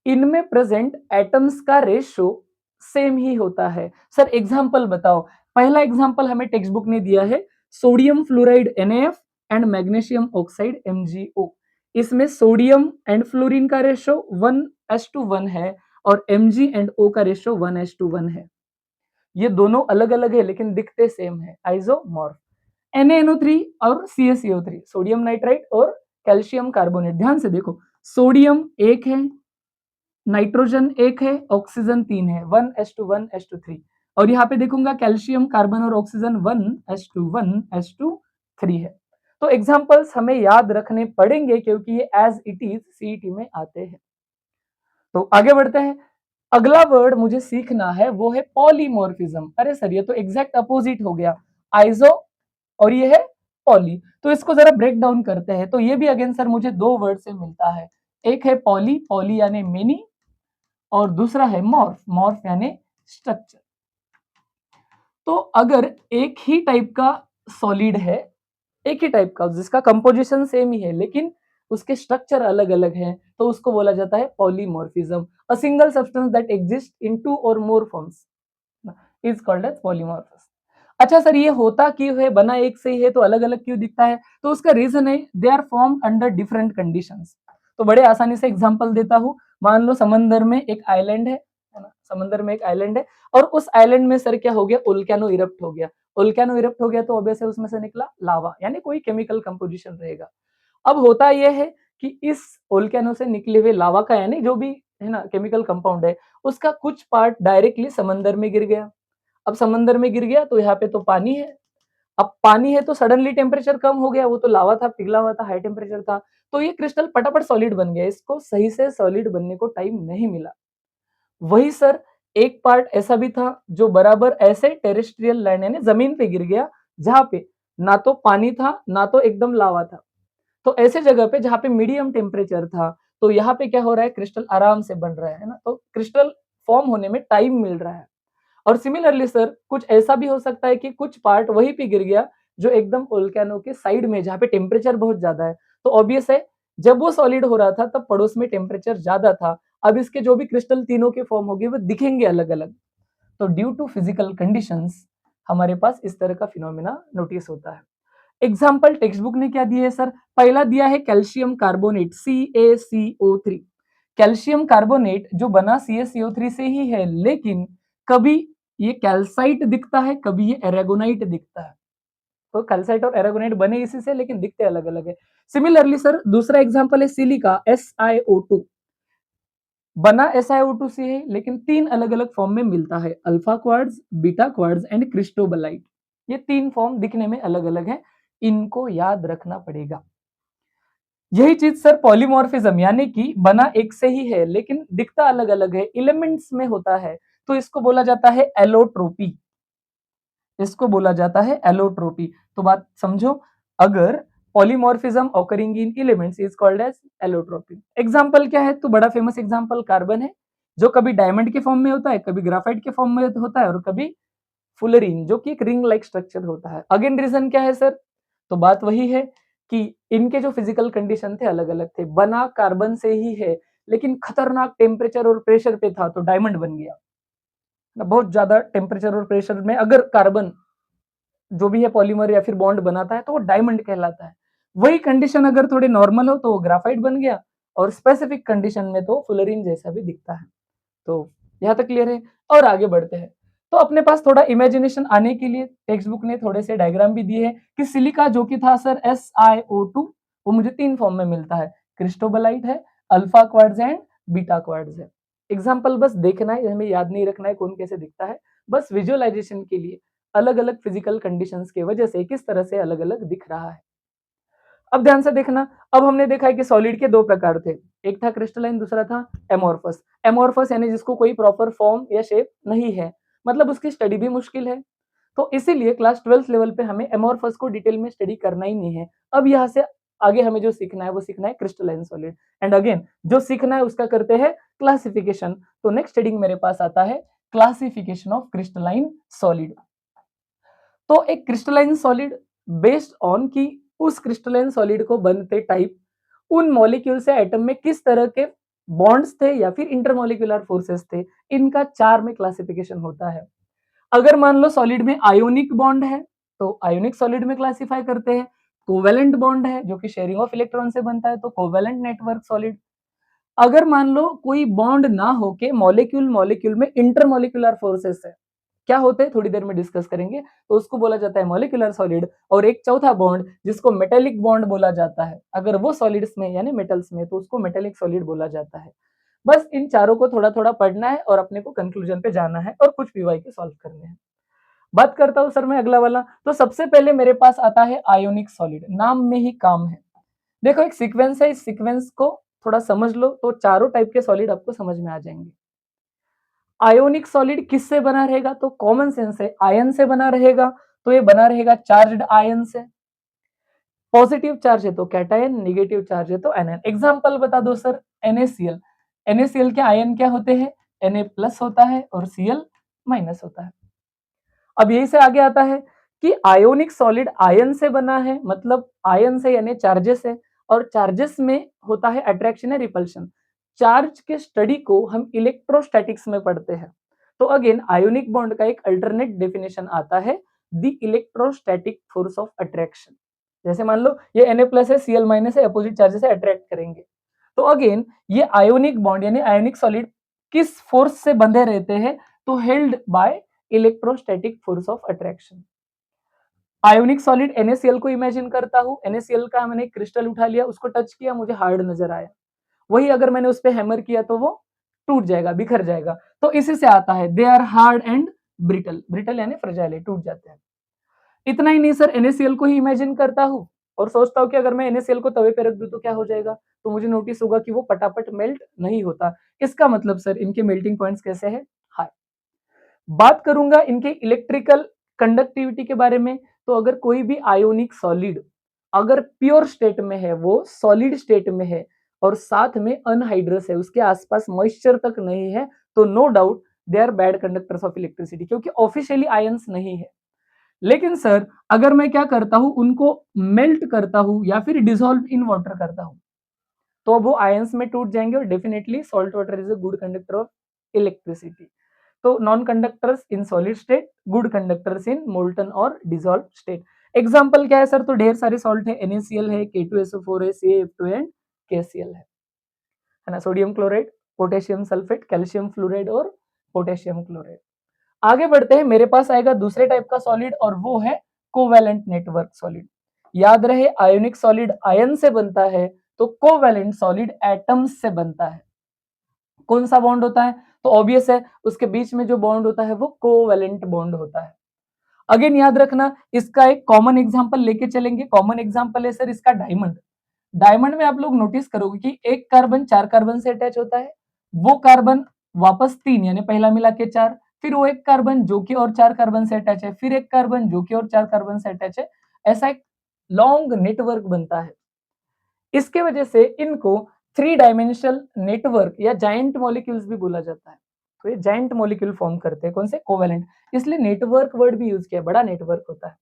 इनमें प्रेजेंट एटम्स का रेशो सेम ही होता है। सर एग्जांपल बताओ, पहला एग्जांपल हमें टेक्स्ट बुक ने दिया है, sodium fluoride NaF and magnesium oxide MgO। इसमें सोडियम एंड फ्लोरीन का रेशो 1:1 है और Mg एंड O का रेशो 1:1 है। ये दोनों अलग अलग है लेकिन दिखते सेम है, आइसोमॉर्फ। NaNO3 और CaCO3, सोडियम नाइट्राइट और कैल्शियम कार्बोनेट। ध्यान से देखो, सोडियम एक है, नाइट्रोजन एक है, ऑक्सीजन 3 है, 1s1s3। और यहाँ पे देखूंगा कैल्शियम कार्बन और ऑक्सीजन 1s1s3 है। तो एग्जांपल्स हमें याद रखने पड़ेंगे क्योंकि ये एज इट इज सीईटी में आते हैं। तो आगे बढ़ते हैं। अगला वर्ड मुझे सीखना है वो है पॉलीमॉर्फिज्म। अरे सर ये तो एग्जैक्ट अपोजिट हो गया, आइसो और ये है पॉली। तो इसको जरा ब्रेक डाउन करते हैं। तो ये भी अगेन सर मुझे दो वर्ड से मिलता है, एक है पॉली, पॉली यानी मेनी, और दूसरा है मॉर्फ, मॉर्फ यानी स्ट्रक्चर। तो अगर एक ही टाइप का सॉलिड है, एक ही टाइप का जिसका कंपोजिशन सेम ही है लेकिन उसके स्ट्रक्चर अलग अलग हैं, तो उसको बोला जाता है polymorphism. A single substance that exist in two और more forms is called as polymorphism. अच्छा सर ये होता क्यों है, बना एक से ही है तो अलग अलग क्यों दिखता है? तो उसका रीजन है they are formed under different conditions. तो बड़े आसानी से एग्जांपल देता हूं। मान लो समंदर में एक आइलैंड है ना, समंदर में एक आइलैंड है और उस आइलैंड में सर क्या हो गया, वोल्केनो इरप्ट हो गया। वोल्केनो इरप्ट हो गया तो ऑब्वियस है उसमें से निकला लावा, यानी कोई केमिकल कंपोजिशन रहेगा। अब होता यह है कि इस वोल्केनो से निकले हुए लावा का यानी जो भी है ना केमिकल कंपाउंड है, उसका कुछ पार्ट डायरेक्टली समंदर में गिर गया। अब समंदर में गिर गया तो यहाँ पे तो पानी है। अब पानी है तो सडनली टेम्परेचर कम हो गया, वो तो लावा था, पिघला हुआ था, हाई टेम्परेचर था, तो ये क्रिस्टल फटाफट सॉलिड बन गया। इसको सही से सॉलिड बनने को टाइम नहीं मिला। वही सर एक पार्ट ऐसा भी था जो बराबर ऐसे टेरेस्ट्रियल लैंड यानी जमीन पे गिर गया, जहां पे ना तो पानी था ना तो एकदम लावा था। तो ऐसे जगह पे जहां पे मीडियम टेम्परेचर था, तो यहाँ पे क्या हो रहा है, क्रिस्टल आराम से बन रहा है ना, तो क्रिस्टल फॉर्म होने में टाइम मिल रहा है। और सिमिलरली सर कुछ ऐसा भी हो सकता है कि कुछ पार्ट वहीं पे गिर गया जो एकदम वोल्केनो के साइड में, जहाँ पे टेम्परेचर बहुत ज्यादा है। तो ऑब्वियस है जब वो सॉलिड हो रहा था तब पड़ोस में टेम्परेचर ज्यादा था। अब इसके जो भी क्रिस्टल तीनों के फॉर्म होंगे वो दिखेंगे अलग अलग। तो ड्यू टू फिजिकल कंडीशंस हमारे पास इस तरह का फिनोमिना नोटिस होता है। एग्जाम्पल टेक्स्ट बुक ने क्या दिया है सर, पहला दिया है calcium carbonate CaCO3। Calcium carbonate जो बना CaCO3 से ही है, लेकिन कभी ये कैल्साइट दिखता है, कभी ये एरागोनाइट दिखता है। तो कैल्साइट और एरागोनाइट बने इसी से लेकिन दिखते अलग अलग है। सिमिलरली सर दूसरा एग्जाम्पल है सिलिका SiO2। बना SiO2 से है लेकिन तीन अलग अलग फॉर्म में मिलता है, alpha quartz, beta quartz and cristobalite. ये तीन फॉर्म दिखने में अलग अलग है, इनको याद रखना पड़ेगा। यही चीज सर पॉलीमॉर्फिज्म यानी कि बना एक से ही है लेकिन दिखता अलग अलग है, एलिमेंट्स में होता है, तो इसको बोला जाता है एलोट्रोपी। इसको बोला जाता है एलोट्रोपी। तो बात समझो, अगर polymorphism occurring in elements is called as allotropy. Example क्या है, तो बड़ा फेमस एग्जांपल कार्बन है, जो कभी डायमंड के फॉर्म में होता है, कभी ग्राफाइट के फॉर्म में होता है और कभी फुलरीन जो कि एक रिंग लाइक स्ट्रक्चर होता है। अगेन रीजन क्या है सर, तो बात वही है कि इनके जो फिजिकल कंडीशन थे अलग अलग थे। बना कार्बन से ही है लेकिन खतरनाक टेम्परेचर और प्रेशर पे था तो डायमंड बन गया। बहुत ज्यादा टेम्परेचर और प्रेशर में अगर कार्बन जो भी है पॉलीमर या फिर बॉन्ड बनाता है तो वो डायमंड कहलाता है। वही कंडीशन अगर थोड़े नॉर्मल हो तो वो ग्राफाइट बन गया, और स्पेसिफिक कंडीशन में तो फुलरीन जैसा भी दिखता है। तो यहाँ तक क्लियर है। और आगे बढ़ते हैं। तो अपने पास थोड़ा इमेजिनेशन आने के लिए टेक्स्ट बुक ने थोड़े से डायग्राम भी दिए हैं कि सिलिका जो कि था सर SiO2, वो मुझे तीन फॉर्म में मिलता है, क्रिस्टोबलाइट है, alpha quartz and beta quartz है। एग्जाम्पल बस देखना है, हमें याद नहीं रखना है कौन कैसे दिखता है, बस विजुअलाइजेशन के लिए अलग अलग फिजिकल कंडीशंस की वजह से किस तरह से अलग अलग दिख रहा है। अब ध्यान से देखना, अब हमने देखा है कि सॉलिड के दो प्रकार थे, एक था क्रिस्टलाइन, दूसरा था एमोर्फस। एमोर्फस यानी जिसको कोई प्रॉपर फॉर्म या शेप नहीं है, मतलब उसकी स्टडी भी मुश्किल है। तो इसीलिए क्लास 12th लेवल पे हमें एमोर्फस को डिटेल में स्टडी करना ही नहीं है। अब यहाँ से आगे हमें जो सीखना है वो सीखना है क्रिस्टलाइन सॉलिड। एंड अगेन जो सीखना है उसका करते हैं क्लासिफिकेशन। तो नेक्स्ट हेडिंग मेरे पास आता है क्लासिफिकेशन ऑफ क्रिस्टलाइन सॉलिड। तो एक क्रिस्टलाइन सॉलिड बेस्ड ऑन की उस क्रिस्टलाइन सॉलिड को बनते टाइप, उन मॉलिक्यूल से एटम में किस तरह के बॉन्ड्स थे या फिर इंटरमॉलिक्यूलर फोर्सेस थे, इनका चार में क्लासिफिकेशन होता है। अगर मान लो सॉलिड में आयोनिक बॉन्ड है तो आयोनिक सॉलिड में क्लासिफाई करते हैं। कोवेलेंट बॉन्ड है जो कि शेयरिंग ऑफ इलेक्ट्रॉन से बनता है तो कोवेलेंट नेटवर्क सॉलिड। अगर मान लो कोई बॉन्ड ना होके मॉलिक्यूल मॉलिक्यूल में इंटरमॉलिक्यूलर फोर्सेस है, क्या होते हैं थोड़ी देर में डिस्कस करेंगे। तो उसको बोला जाता है मॉलिक्यूलर सॉलिड। और एक चौथा बॉन्ड जिसको मेटेलिक बॉन्ड बोला जाता है, अगर वो सॉलिड्स में यानी मेटल्स में तो उसको मेटेलिक सॉलिड बोला जाता है। बस इन चारों को थोड़ा थोड़ा पढ़ना है और अपने को कंक्लूजन पे जाना है और कुछ पीवाई के सॉल्व करने हैं। बात करता हूँ सर मैं अगला वाला। तो सबसे पहले मेरे पास आता है आयोनिक सॉलिड, नाम में ही काम है। देखो एक सीक्वेंस है, इस सीक्वेंस को थोड़ा समझ लो तो चारों टाइप के सॉलिड आपको समझ में आ जाएंगे। आयोनिक सॉलिड किससे बना रहेगा, तो कॉमन सेंस है, आयन से बना रहेगा। तो ये बना रहेगा चार्ज्ड आयन से। पॉजिटिव चार्ज है तो कैटायन, नेगेटिव चार्ज है तो एनायन। एग्जांपल बता दो सर, NaCl। NaCl के आयन क्या होते हैं, Na+ होता है और Cl- होता है। अब यही से आगे आता है कि आयोनिक सॉलिड आयन से बना है, मतलब आयन से यानी चार्जेस है, और चार्जेस में होता है अट्रैक्शन या रिपल्शन। चार्ज के स्टडी को हम इलेक्ट्रोस्टैटिक्स में पढ़ते हैं। तो अगेन आयोनिक बॉन्ड का एक अल्टरनेट डेफिनेशन आता है, the electrostatic force of attraction. जैसे मान लो ये Na+ है, Cl- है, अपोजिट चार्जेस से अट्रैक्ट करेंगे। तो अगेन ये आयोनिक बॉन्ड यानी आयोनिक सॉलिड किस फोर्स से बंधे रहते हैं, तो held by electrostatic force of attraction. Ionic solid NaCl को इमेजिन करता हूं, NaCl का मैंने क्रिस्टल उठा लिया, उसको टच किया, मुझे हार्ड नजर आया। वही अगर मैंने उस पर हैमर किया तो वो टूट जाएगा, बिखर जाएगा। तो इसी से आता है they are hard and brittle. Brittle यानी फ्रेजाइल है, टूट जाते हैं। इतना ही नहीं सर, NaCl को ही इमेजिन करता हूं और सोचता हूं कि अगर मैं NaCl को तवे पे रख दूं तो क्या हो जाएगा, तो मुझे नोटिस होगा कि वो पटापट मेल्ट नहीं होता। इसका मतलब सर इनके मेल्टिंग पॉइंट्स कैसे है, हाई। बात करूंगा इनके इलेक्ट्रिकल कंडक्टिविटी के बारे में। तो अगर कोई भी आयोनिक सॉलिड अगर प्योर स्टेट में है, वो सॉलिड स्टेट में है और साथ में अनहाइड्रस है, उसके आसपास मॉइस्चर तक नहीं है, तो no doubt they are bad conductors of electricity, क्योंकि ऑफिशियली आयंस नहीं है। लेकिन सर अगर मैं क्या करता हूं, उनको मेल्ट करता हूं या फिर डिसॉल्व इन वाटर करता हूं, तो वो आयंस में टूट जाएंगे और definitely salt water is a good conductor of electricity. तो non conductors in solid state, good conductors in molten और डिसॉल्व स्टेट। एग्जांपल क्या है सर, तो ढेर सारे सॉल्ट है, NaCl है, K2SO4 है, CaF2 एंड KCl है ना, sodium chloride, potassium sulphate, calcium fluoride और पोटेशियम क्लोराइड। आगे बढ़ते हैं, मेरे पास आएगा दूसरे टाइप का सॉलिड और वो है कोवैलेंट नेटवर्क सॉलिड। याद रहे आयोनिक सॉलिड आयन से बनता है, तो कोवैलेंट सॉलिड एटम्स से बनता है। कौन सा बॉन्ड होता है, तो ऑब्वियस है उसके बीच में जो बॉन्ड होता है वो कोवैलेंट बॉन्ड होता है। अगेन याद रखना, इसका एक कॉमन एग्जांपल लेके चलेंगे। कॉमन एग्जांपल है सर इसका डायमंड। डायमंड में आप लोग नोटिस करोगे कि एक कार्बन 4 कार्बन से अटैच होता है, वो कार्बन वापस 3 यानी पहला मिला के 4, फिर वो एक कार्बन जो कि और 4 कार्बन से अटैच है, फिर एक कार्बन जो कि और 4 कार्बन से अटैच है। ऐसा एक लॉन्ग नेटवर्क बनता है। इसके वजह से इनको 3 डायमेंशनल नेटवर्क या जाइंट मॉलिक्यूल्स भी बोला जाता है। तो ये जाइंट मॉलिक्यूल फॉर्म करते हैं, कौन से, कोवेलेंट। इसलिए नेटवर्क वर्ड भी यूज किया, बड़ा नेटवर्क होता है।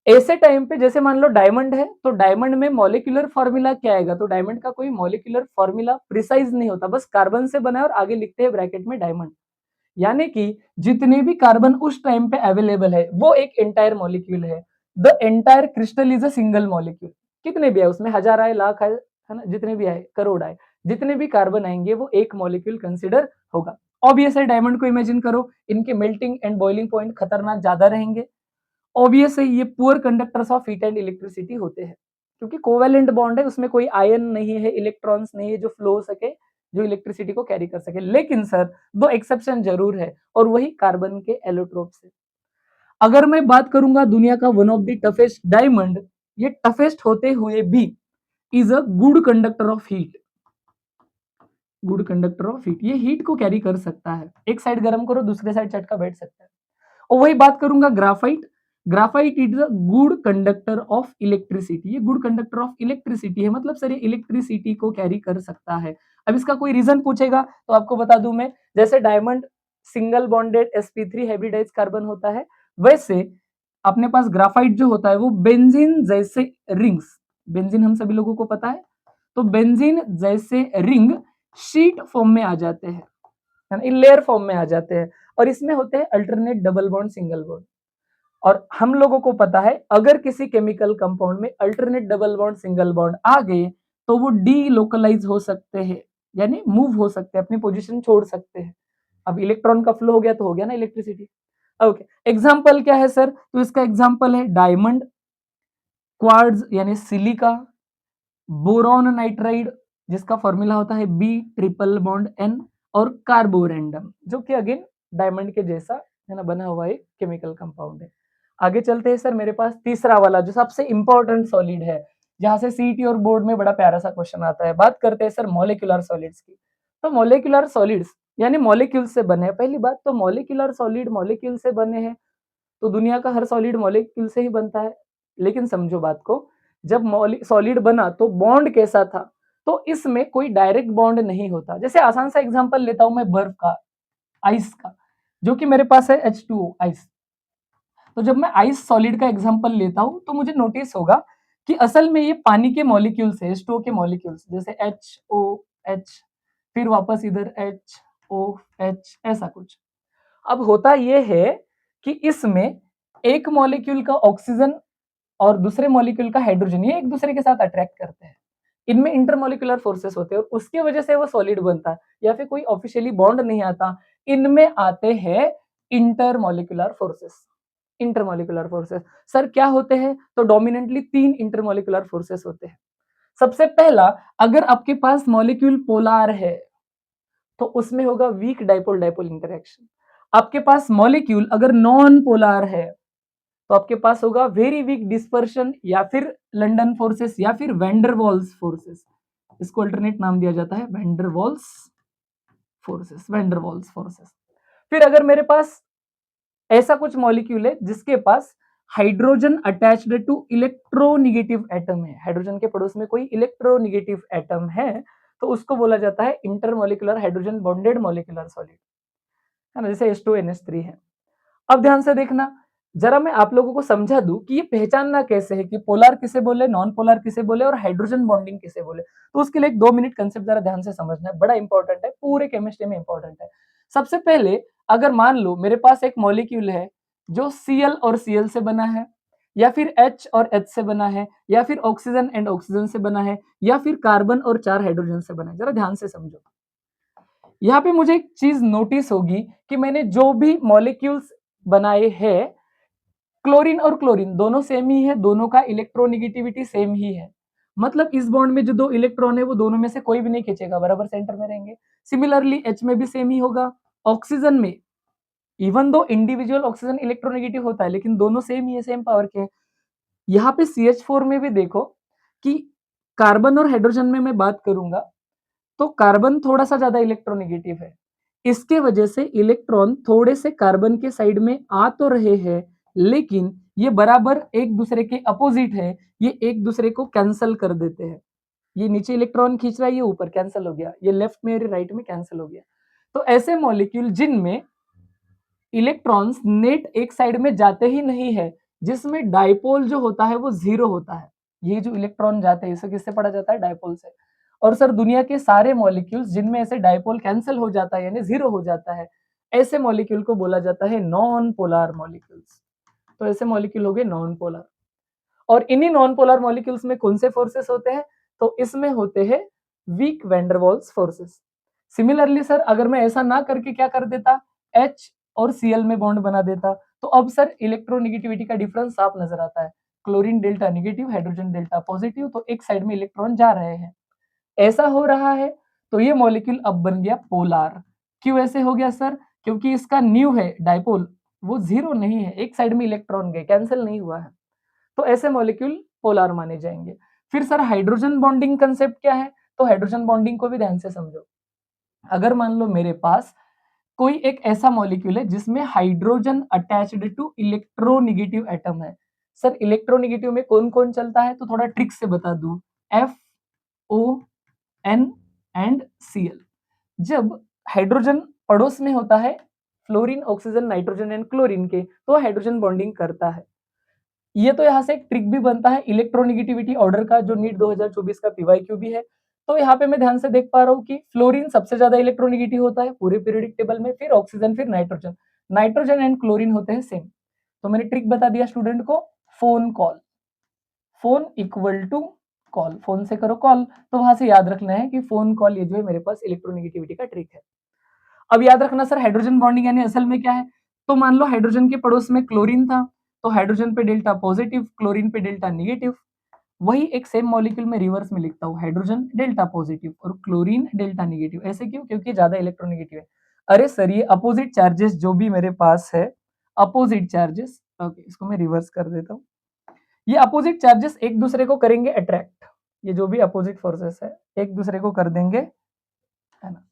ऐसे टाइम पे जैसे मान लो डायमंड है, तो डायमंड में मॉलिक्यूलर फॉर्मूला क्या आएगा, तो डायमंड का कोई मॉलिक्यूलर फॉर्मूला प्रिसाइज नहीं होता, बस कार्बन से बना है और आगे लिखते हैं ब्रैकेट में डायमंड। यानी कि जितने भी कार्बन उस टाइम पे अवेलेबल है वो एक एंटायर मॉलिक्यूल है। The entire crystal is a single molecule. कितने भी आए उसमें, हजार आए, लाख आए, है ना, जितने भी आए, करोड़ आए, जितने भी कार्बन आएंगे वो एक मॉलिक्यूल कंसिडर होगा। ऑब्वियस है डायमंड को इमेजिन करो, इनके मेल्टिंग एंड बॉइलिंग पॉइंट खतरनाक ज्यादा रहेंगे। ऑब्वियस है ये poor conductors of heat and electricity होते हैं, क्योंकि कोवेलेंट बॉन्ड है, उसमें कोई आयन नहीं है, इलेक्ट्रॉन्स नहीं है जो फ्लो हो सके, जो इलेक्ट्रिसिटी को कैरी कर सके। लेकिन सर दो एक्सेप्शन जरूर है, और वही कार्बन के एलोट्रोप से। अगर मैं बात करूंगा दुनिया का one of the toughest diamond, ये टफेस्ट होते हुए भी is a good conductor of heat. Good conductor of heat, ये हीट को कैरी कर सकता है, एक साइड गर्म करो दूसरे साइड चटका बैठ सकता है। और वही बात करूंगा graphite. Graphite is a good conductor of electricity. ये गुड कंडक्टर ऑफ इलेक्ट्रिसिटी है, मतलब सर ये इलेक्ट्रिसिटी को कैरी कर सकता है। अब इसका कोई रीजन पूछेगा तो आपको बता दूं मैं, जैसे diamond single bonded sp3 hybridise carbon होता है, वैसे अपने पास ग्राफाइट जो होता है वो बेंजीन जैसे रिंग्स, बेंजीन हम सभी लोगों को पता है, तो बेंजीन जैसे रिंग शीट फॉर्म में आ जाते हैं, है ना, लेयर फॉर्म में आ जाते हैं, और इसमें होते हैं alternate double bond single bond. और हम लोगों को पता है अगर किसी केमिकल कंपाउंड में alternate double bond single bond आ गए तो वो डी लोकलाइज हो सकते हैं, यानी मूव हो सकते हैं, अपनी पोजीशन छोड़ सकते हैं। अब इलेक्ट्रॉन का फ्लो हो गया तो हो गया ना इलेक्ट्रिसिटी। ओके, एग्जाम्पल क्या है सर? तो इसका एग्जाम्पल है डायमंड, क्वार्ट्ज यानी सिलिका, बोरॉन नाइट्राइड जिसका फॉर्मूला होता है बी ट्रिपल बॉन्ड एन, और कार्बोरेंडम जो कि अगेन डायमंड के जैसा है ना बना हुआ एक केमिकल कंपाउंड है। आगे चलते हैं सर, मेरे पास तीसरा वाला जो सबसे इंपॉर्टेंट सॉलिड है, जहां से सीईटी और बोर्ड में बड़ा प्यारा सा क्वेश्चन आता है। बात करते हैं सर मॉलिक्यूलर सॉलिड्स की। तो मॉलिक्यूलर सॉलिड्स यानी मॉलिक्यूल से बने हैं। पहली बात तो मॉलिक्यूलर सॉलिड मॉलिक्यूल से बने हैं, तो दुनिया का हर सॉलिड मॉलिक्यूल से ही बनता है। लेकिन समझो बात को, जब सॉलिड बना तो बॉन्ड कैसा था? तो इसमें कोई डायरेक्ट बॉन्ड नहीं होता। जैसे आसान सा एग्जांपल लेता हूं मैं बर्फ का, आइस का, जो कि मेरे पास है H2O आइस। तो जब मैं आइस सॉलिड का एग्जांपल लेता हूं तो मुझे नोटिस होगा कि असल में ये पानी के मॉलिक्यूल्स है, H2O के मॉलिक्यूल्स, जैसे HOH, फिर वापस इधर HOH, ऐसा कुछ। अब होता यह है कि इसमें एक मॉलिक्यूल का ऑक्सीजन और दूसरे मॉलिक्यूल का हाइड्रोजन ये एक दूसरे के साथ अट्रैक्ट करते हैं। इनमें इंटरमॉलिक्यूलर फोर्सेस होते हैं और उसकी वजह से वो सॉलिड बनता है, या फिर कोई ऑफिशियली बॉन्ड नहीं आता। इनमें आते हैं intermolecular forces. Intermolecular forces sir क्या होते हैं? तो डोमिनेंटली 3 इंटरमॉलिक्यूलर फोर्सेस होते हैं। सबसे पहला, अगर आपके पास मॉलिक्यूल पोलर है तो उसमें होगा वीक डाइपोल डाइपोल इंटरेक्शन। आपके पास मॉलिक्यूल अगर नॉन पोलर है तो आपके पास होगा वेरी वीक डिस्पर्शन, या फिर लंडन फोर्सेस, या फिर वैंडरवॉल्स फोर्सेस। इसको अल्टरनेट नाम दिया जाता है वैंडरवॉल्स फोर्सेस, वैंडरवॉल्स फोर्सेस। फिर अगर मेरे पास ऐसा कुछ मॉलिक्यूल है जिसके पास hydrogen attached to electronegative atom है, हाइड्रोजन के पड़ोस में कोई इलेक्ट्रोनिगेटिव एटम है, तो उसको बोला जाता है intermolecular hydrogen bonded molecular solid, है ना, जैसे H2NH3 है। अब ध्यान से देखना, जरा मैं आप लोगों को समझा दूं कि ये पहचानना कैसे है कि पोलर किसे बोले, नॉन पोलर किसे बोले और हाइड्रोजन बॉन्डिंग किसे बोले। तो उसके लिए एक 2 मिनट कंसेप्ट जरा ध्यान से समझना है, बड़ा इंपॉर्टेंट है, पूरे केमिस्ट्री में इंपॉर्टेंट है। सबसे पहले अगर मान लो मेरे पास एक मॉलिक्यूल है जो Cl और Cl से बना है, या फिर H और H से बना है, या फिर ऑक्सीजन एंड ऑक्सीजन से बना है, या फिर कार्बन और 4 हाइड्रोजन से बना है, जरा ध्यान से समझो। यहाँ पे मुझे एक चीज नोटिस होगी कि मैंने जो भी मॉलिक्यूल्स बनाए हैं, क्लोरीन और क्लोरीन दोनों सेम ही है, दोनों का इलेक्ट्रोनिगेटिविटी सेम ही है। मतलब इस बॉन्ड में जो 2 इलेक्ट्रॉन है वो दोनों में से कोई भी नहीं खींचेगा, बराबर सेंटर में रहेंगे। सिमिलरली H में भी सेम ही होगा। ऑक्सीजन में even though individual oxygen electronegative होता है, लेकिन दोनों सेम ही है, सेम पावर के हैं। यहाँ पे CH4 में भी देखो कि कार्बन और हाइड्रोजन में मैं बात करूंगा तो कार्बन थोड़ा सा ज्यादा इलेक्ट्रोनेगेटिव है। इसके वजह से इलेक्ट्रॉन थोड़े से कार्बन के साइड में आ तो रहे हैं, लेकिन ये बराबर एक दूसरे के अपोजिट है, ये एक दूसरे को कैंसल कर देते हैं। ये नीचे इलेक्ट्रॉन खींच रहा है, ये ऊपर कैंसल हो गया, ये लेफ्ट में और राइट में कैंसल हो गया। तो ऐसे मॉलिक्यूल जिनमें इलेक्ट्रॉन्स नेट एक साइड में जाते ही नहीं है, जिसमें डाइपोल जो होता है वो 0 होता है, ये जो इलेक्ट्रॉन जाते हैं इसे किससे पढ़ा जाता है? डाइपोल से। और सर दुनिया के सारे मॉलिक्यूल्स जिनमें ऐसे डाइपोल कैंसिल हो जाता है यानी 0 हो जाता है, ऐसे मॉलिक्यूल को बोला जाता है नॉन पोलर मॉलिक्यूल्स। तो ऐसे मॉलिक्यूल हो गए नॉन पोलर। और इन्हीं नॉन पोलर मॉलिक्यूल्स में कौन से फोर्सेस होते हैं? तो इसमें होते हैं weak van der Waals forces. Similarly sir अगर मैं ऐसा ना करके क्या कर देता, H और Cl में बॉन्ड बना देता, तो अब सर इलेक्ट्रोनिगेटिविटी का डिफरेंस साफ नजर आता है। Chlorine delta negative, hydrogen delta positive, तो एक साइड में इलेक्ट्रॉन जा रहे हैं। ऐसा हो रहा है तो ये मॉलिक्यूल अब बन गया पोलर। क्यों ऐसे हो गया सर? क्योंकि इसका न्यू है डाइपोल, वो 0 नहीं है, एक साइड में इलेक्ट्रॉन गए, कैंसिल नहीं हुआ है। तो ऐसे मॉलिक्यूल पोलर माने जाएंगे। फिर सर हाइड्रोजन बॉन्डिंग कंसेप्ट क्या है? तो हाइड्रोजन बॉन्डिंग को भी ध्यान से समझो। अगर मान लो मेरे पास कोई एक ऐसा मॉलिक्यूल है जिसमें hydrogen attached to electronegative atom है। सर इलेक्ट्रोनिगेटिव में कौन कौन चलता है? तो थोड़ा ट्रिक से बता दूं, FON एंड Cl। जब हाइड्रोजन पड़ोस में होता है fluorine oxygen nitrogen and chlorine के, तो हाइड्रोजन बॉन्डिंग करता है। ये तो यहाँ से एक ट्रिक भी बनता है इलेक्ट्रोनिगेटिविटी ऑर्डर का, जो नीट 2024 का पीवाईक्यू भी है। तो यहाँ पे मैं ध्यान से देख पा रहा हूँ कि फ्लोरीन सबसे ज्यादा इलेक्ट्रोनिगेटिव होता है पूरे पीरियोडिक टेबल में, फिर ऑक्सीजन, फिर नाइट्रोजन। नाइट्रोजन एंड क्लोरीन होते हैं सेम। तो मैंने ट्रिक बता दिया स्टूडेंट को, phone call, phone equal to call, phone से करो कॉल, तो वहां से याद रखना है कि फोन कॉल, ये जो है मेरे पास इलेक्ट्रोनिगेटिविटी का ट्रिक है। अब याद रखना सर हाइड्रोजन बॉन्डिंग यानी असल में क्या है, तो मान लो हाइड्रोजन के पड़ोस में क्लोरीन था, तो हाइड्रोजन पे डेल्टा पॉजिटिव, क्लोरीन पे डेल्टा निगेटिव। वही एक सेम मॉलिक्यूल में रिवर्स में लिखता हूँ, हाइड्रोजन डेल्टा पॉजिटिव और क्लोरीन डेल्टा निगेटिव। ऐसे क्यों? क्योंकि ज्यादा इलेक्ट्रोनेगेटिव है। अरे सर ये अपोजिट चार्जेस जो भी मेरे पास है, अपोजिट चार्जेस, ओके इसको मैं रिवर्स कर देता हूँ। ये अपोजिट चार्जेस एक दूसरे को करेंगे अट्रैक्ट, ये जो भी अपोजिट फोर्सेस है एक दूसरे को कर देंगे, है ना,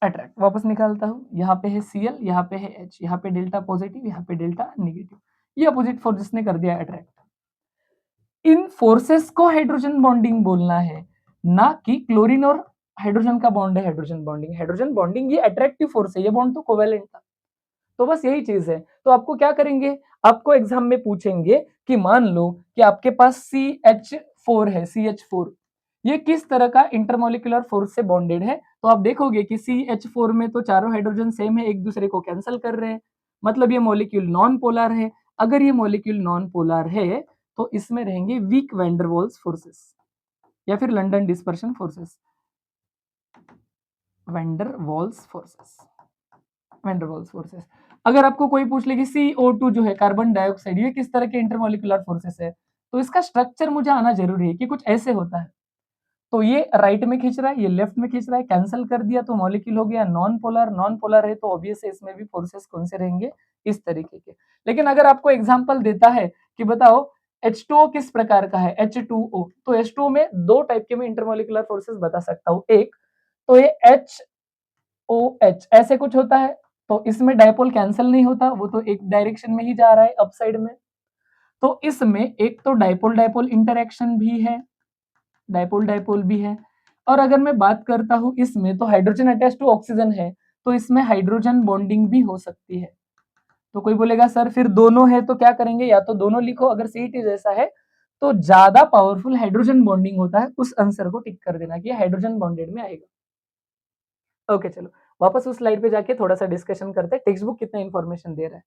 अट्रैक्ट। वापस निकालता हूँ, यहाँ पे है Cl, यहाँ पे है H, यहाँ पे डेल्टा पॉजिटिव, यहाँ पे डेल्टा निगेटिव, ये अपोजिट फोर्सेस ने कर दिया अट्रैक्ट। इन फोर्सेस को हाइड्रोजन बॉन्डिंग बोलना है, ना कि क्लोरीन और हाइड्रोजन का बॉन्ड है हाइड्रोजन बॉन्डिंग। हाइड्रोजन बॉन्डिंग ये अट्रैक्टिव फोर्स है, ये बॉन्ड तो कोवेलेंट था। तो बस यही चीज है। तो आपको क्या करेंगे, आपको एग्जाम में पूछेंगे कि मान लो कि आपके पास CH4 है, CH4, ये किस तरह का इंटरमोलिकुलर फोर्स से बॉन्डेड है। तो आप देखोगे कि CH4 में तो चारों हाइड्रोजन सेम है, एक दूसरे को कैंसिल कर रहे हैं, मतलब ये मॉलिक्यूल नॉन पोलर है। अगर ये मॉलिक्यूल नॉन पोलर है तो इसमें रहेंगे वीक वैंडरवाल्स फोर्सेस या फिर London dispersion forces, van der Waals forces, van der Waals forces. अगर आपको कोई पूछ ले कि CO2 जो है कार्बन डाइऑक्साइड, ये किस तरह के इंटरमोलिकुलर फोर्सेस है, तो इसका स्ट्रक्चर मुझे आना जरूरी है कि कुछ ऐसे होता है। तो ये राइट में खींच रहा है, ये लेफ्ट में खींच रहा है, कैंसिल कर दिया तो मॉलिक्यूल हो गया नॉन पोलर। नॉन पोलर है तो ऑब्वियस है इसमें भी फोर्सेस कौन से रहेंगे, इस तरीके के। लेकिन अगर आपको एग्जांपल देता है कि बताओ H2O किस प्रकार का है, H2O, तो H2O में दो टाइप के मैं इंटरमोलिकुलर फोर्सेस बता सकता हूँ। एक तो ये HOH ऐसे कुछ होता है, तो इसमें डायपोल कैंसिल नहीं होता, वो तो एक डायरेक्शन में ही जा रहा है अप साइड में। तो इसमें एक तो डायपोल डायपोल इंटरेक्शन भी है, डायपोल डायपोल भी है। और अगर मैं बात करता हूं इसमें, तो हाइड्रोजन अटैच टू ऑक्सीजन है, तो इसमें हाइड्रोजन बॉन्डिंग भी हो सकती है। तो कोई बोलेगा सर फिर दोनों है तो क्या करेंगे, या तो दोनों लिखो, अगर CET जैसा है तो ज्यादा पावरफुल हाइड्रोजन बॉन्डिंग होता है, उस आंसर को टिक कर देना कि हाइड्रोजन बॉन्डेड में आएगा। ओके चलो वापस उस स्लाइड पे जाके थोड़ा सा डिस्कशन करते हैं, टेक्स्ट बुक कितना इंफॉर्मेशन दे रहा है।